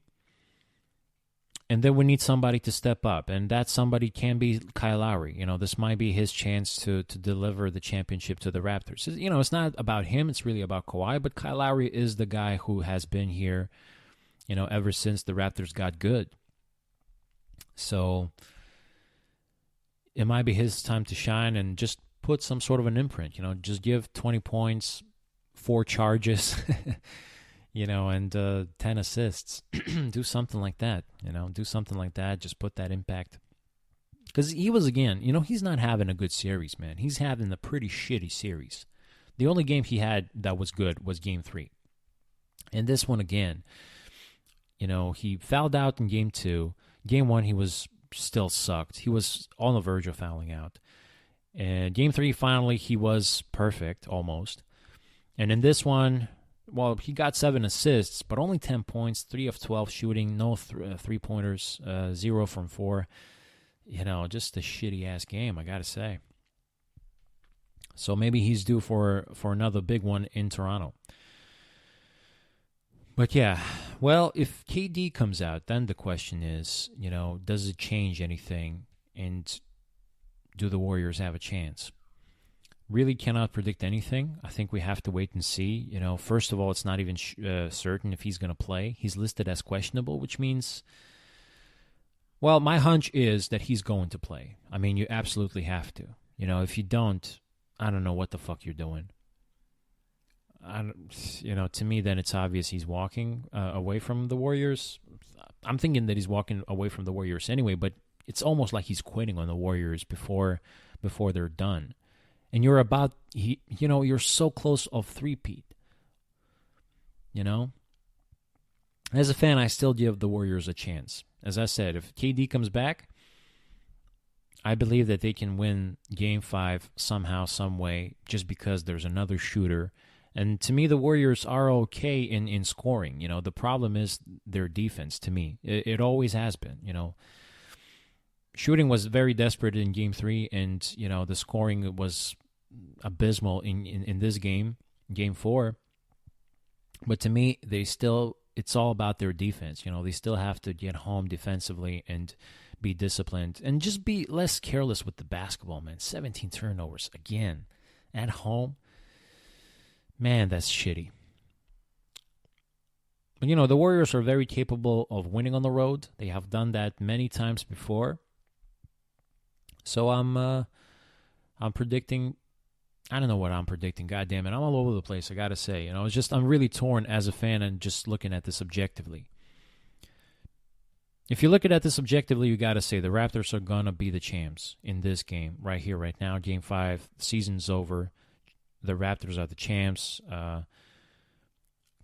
And then we need somebody to step up, and that somebody can be Kyle Lowry. This might be his chance to deliver the championship to the Raptors. It's not about him, it's really about Kawhi, but Kyle Lowry is the guy who has been here, ever since the Raptors got good. So it might be his time to shine and just put some sort of an imprint, just give 20 points, 4 charges, and 10 assists. Do something like that, just put that impact. Because he was, again, he's not having a good series, man. He's having a pretty shitty series. The only game he had that was good was Game 3. And this one, again, he fouled out in Game 2. Game 1, he was still sucked. He was on the verge of fouling out. And Game 3, finally, he was perfect, almost. And in this one, well, he got 7 assists, but only 10 points, 3 of 12 shooting, no three-pointers, 0 from 4. Just a shitty-ass game, I got to say. So maybe he's due for another big one in Toronto. But yeah, well, if KD comes out, then the question is, does it change anything? And do the Warriors have a chance? Really cannot predict anything. I think we have to wait and see. First of all, it's not even certain if he's going to play. He's listed as questionable, which means, well, my hunch is that he's going to play. I mean, you absolutely have to. If you don't, I don't know what the fuck you're doing. To me, then it's obvious he's walking away from the Warriors. I'm thinking that he's walking away from the Warriors anyway, but it's almost like he's quitting on the Warriors before they're done. And you're you're so close of three-peat. As a fan, I still give the Warriors a chance. As I said, if KD comes back, I believe that they can win Game 5 somehow, some way, just because there's another shooter And to me, the Warriors are okay in scoring. The problem is their defense, to me. It always has been, Shooting was very desperate in Game 3, and, the scoring was abysmal in this game, Game 4. But to me, it's all about their defense. They still have to get home defensively and be disciplined and just be less careless with the basketball, man. 17 turnovers again at home. Man, that's shitty. But, the Warriors are very capable of winning on the road. They have done that many times before. So I'm predicting. I don't know what I'm predicting. God damn it, I'm all over the place. I gotta say, I'm really torn as a fan and just looking at this objectively. If you look at this objectively, you gotta say the Raptors are gonna be the champs in this game right here, right now. Game 5, season's over. The Raptors are the champs.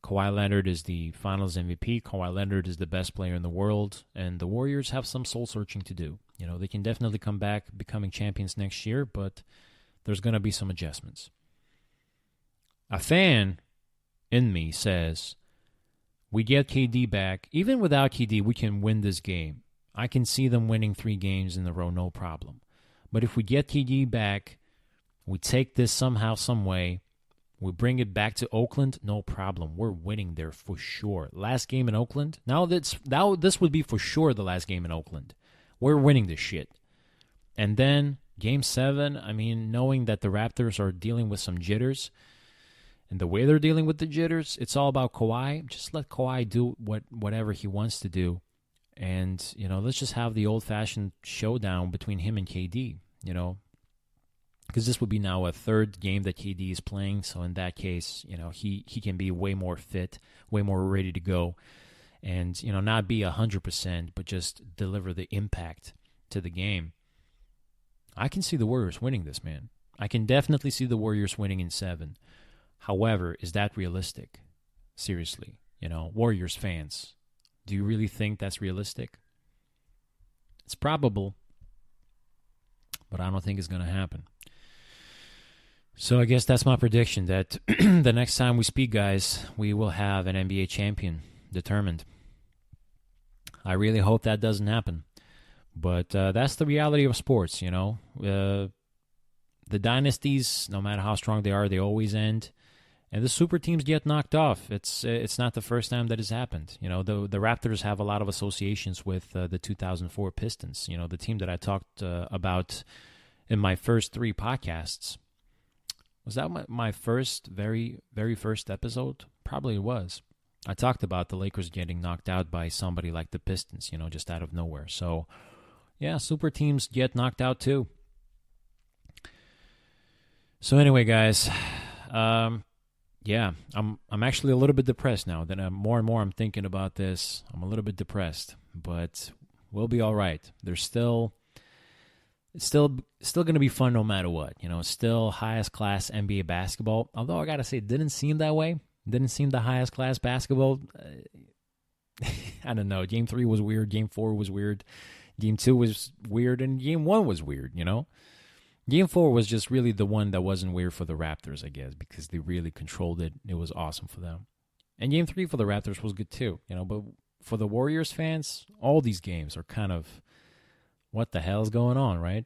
Kawhi Leonard is the Finals MVP. Kawhi Leonard is the best player in the world, and the Warriors have some soul searching to do. They can definitely come back becoming champions next year, but there's going to be some adjustments. A fan in me says, we get KD back. Even without KD, we can win this game. I can see them winning 3 games in a row, no problem. But if we get KD back, we take this somehow, some way, we bring it back to Oakland, no problem. We're winning there for sure. Last game in Oakland? Now this would be for sure the last game in Oakland. We're winning this shit. And then Game 7, knowing that the Raptors are dealing with some jitters, and the way they're dealing with the jitters, it's all about Kawhi. Just let Kawhi do whatever he wants to do. And, let's just have the old-fashioned showdown between him and KD, because this would be now a 3rd game that KD is playing. So in that case, he can be way more fit, way more ready to go, and, not be 100%, but just deliver the impact to the game. I can see the Warriors winning this, man. I can definitely see the Warriors winning in 7. However, is that realistic? Seriously, Warriors fans, do you really think that's realistic? It's probable, but I don't think it's going to happen. So I guess that's my prediction, that the next time we speak, guys, we will have an NBA champion determined. I really hope that doesn't happen. But that's the reality of sports, The dynasties, no matter how strong they are, they always end. And the super teams get knocked off. It's not the first time that has happened. The Raptors have a lot of associations with the 2004 Pistons, the team that I talked about in my first 3 podcasts. Was that my first, very, very first episode? Probably it was. I talked about the Lakers getting knocked out by somebody like the Pistons, just out of nowhere. So, yeah, super teams get knocked out too. So anyway, guys, I'm actually a little bit depressed now. That more and more I'm thinking about this. I'm a little bit depressed, but we'll be all right. It's still going to be fun no matter what. It's still highest class NBA basketball. Although I got to say, it didn't seem that way. It didn't seem the highest class basketball. I don't know. Game 3 was weird. Game 4 was weird. Game 2 was weird. And Game 1 was weird, Game 4 was just really the one that wasn't weird for the Raptors, I guess, because they really controlled it. It was awesome for them. And Game 3 for the Raptors was good too, But for the Warriors fans, all these games are kind of, what the hell's going on, right?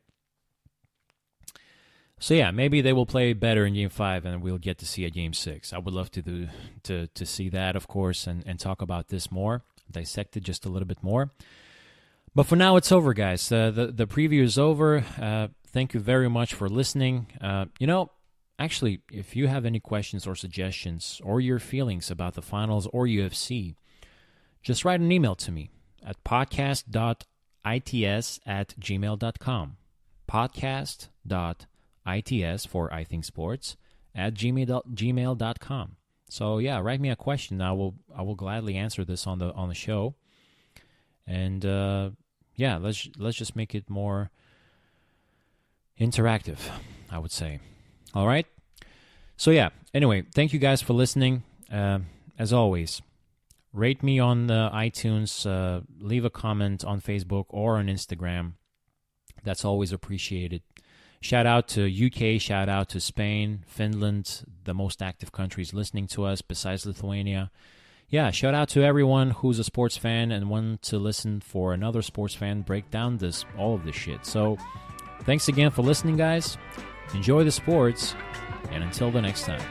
So yeah, maybe they will play better in Game 5, and we'll get to see a Game 6. I would love to see that, of course, and talk about this more, dissect it just a little bit more. But for now, it's over, guys. The preview is over. Thank you very much for listening. Actually, if you have any questions or suggestions or your feelings about the finals or UFC, just write an email to me at podcast.its@gmail.com. Podcast.its for iThinkSports at gmail.com. So yeah, write me a question. I will gladly answer this on the show. And let's just make it more interactive, I would say. All right. So yeah. Anyway, thank you guys for listening. As always, rate me on iTunes. Leave a comment on Facebook or on Instagram. That's always appreciated. Shout out to UK, shout out to Spain, Finland, the most active countries listening to us besides Lithuania. Yeah, shout out to everyone who's a sports fan and want to listen for another sports fan break down all of this shit. So, thanks again for listening, guys. Enjoy the sports, and until the next time.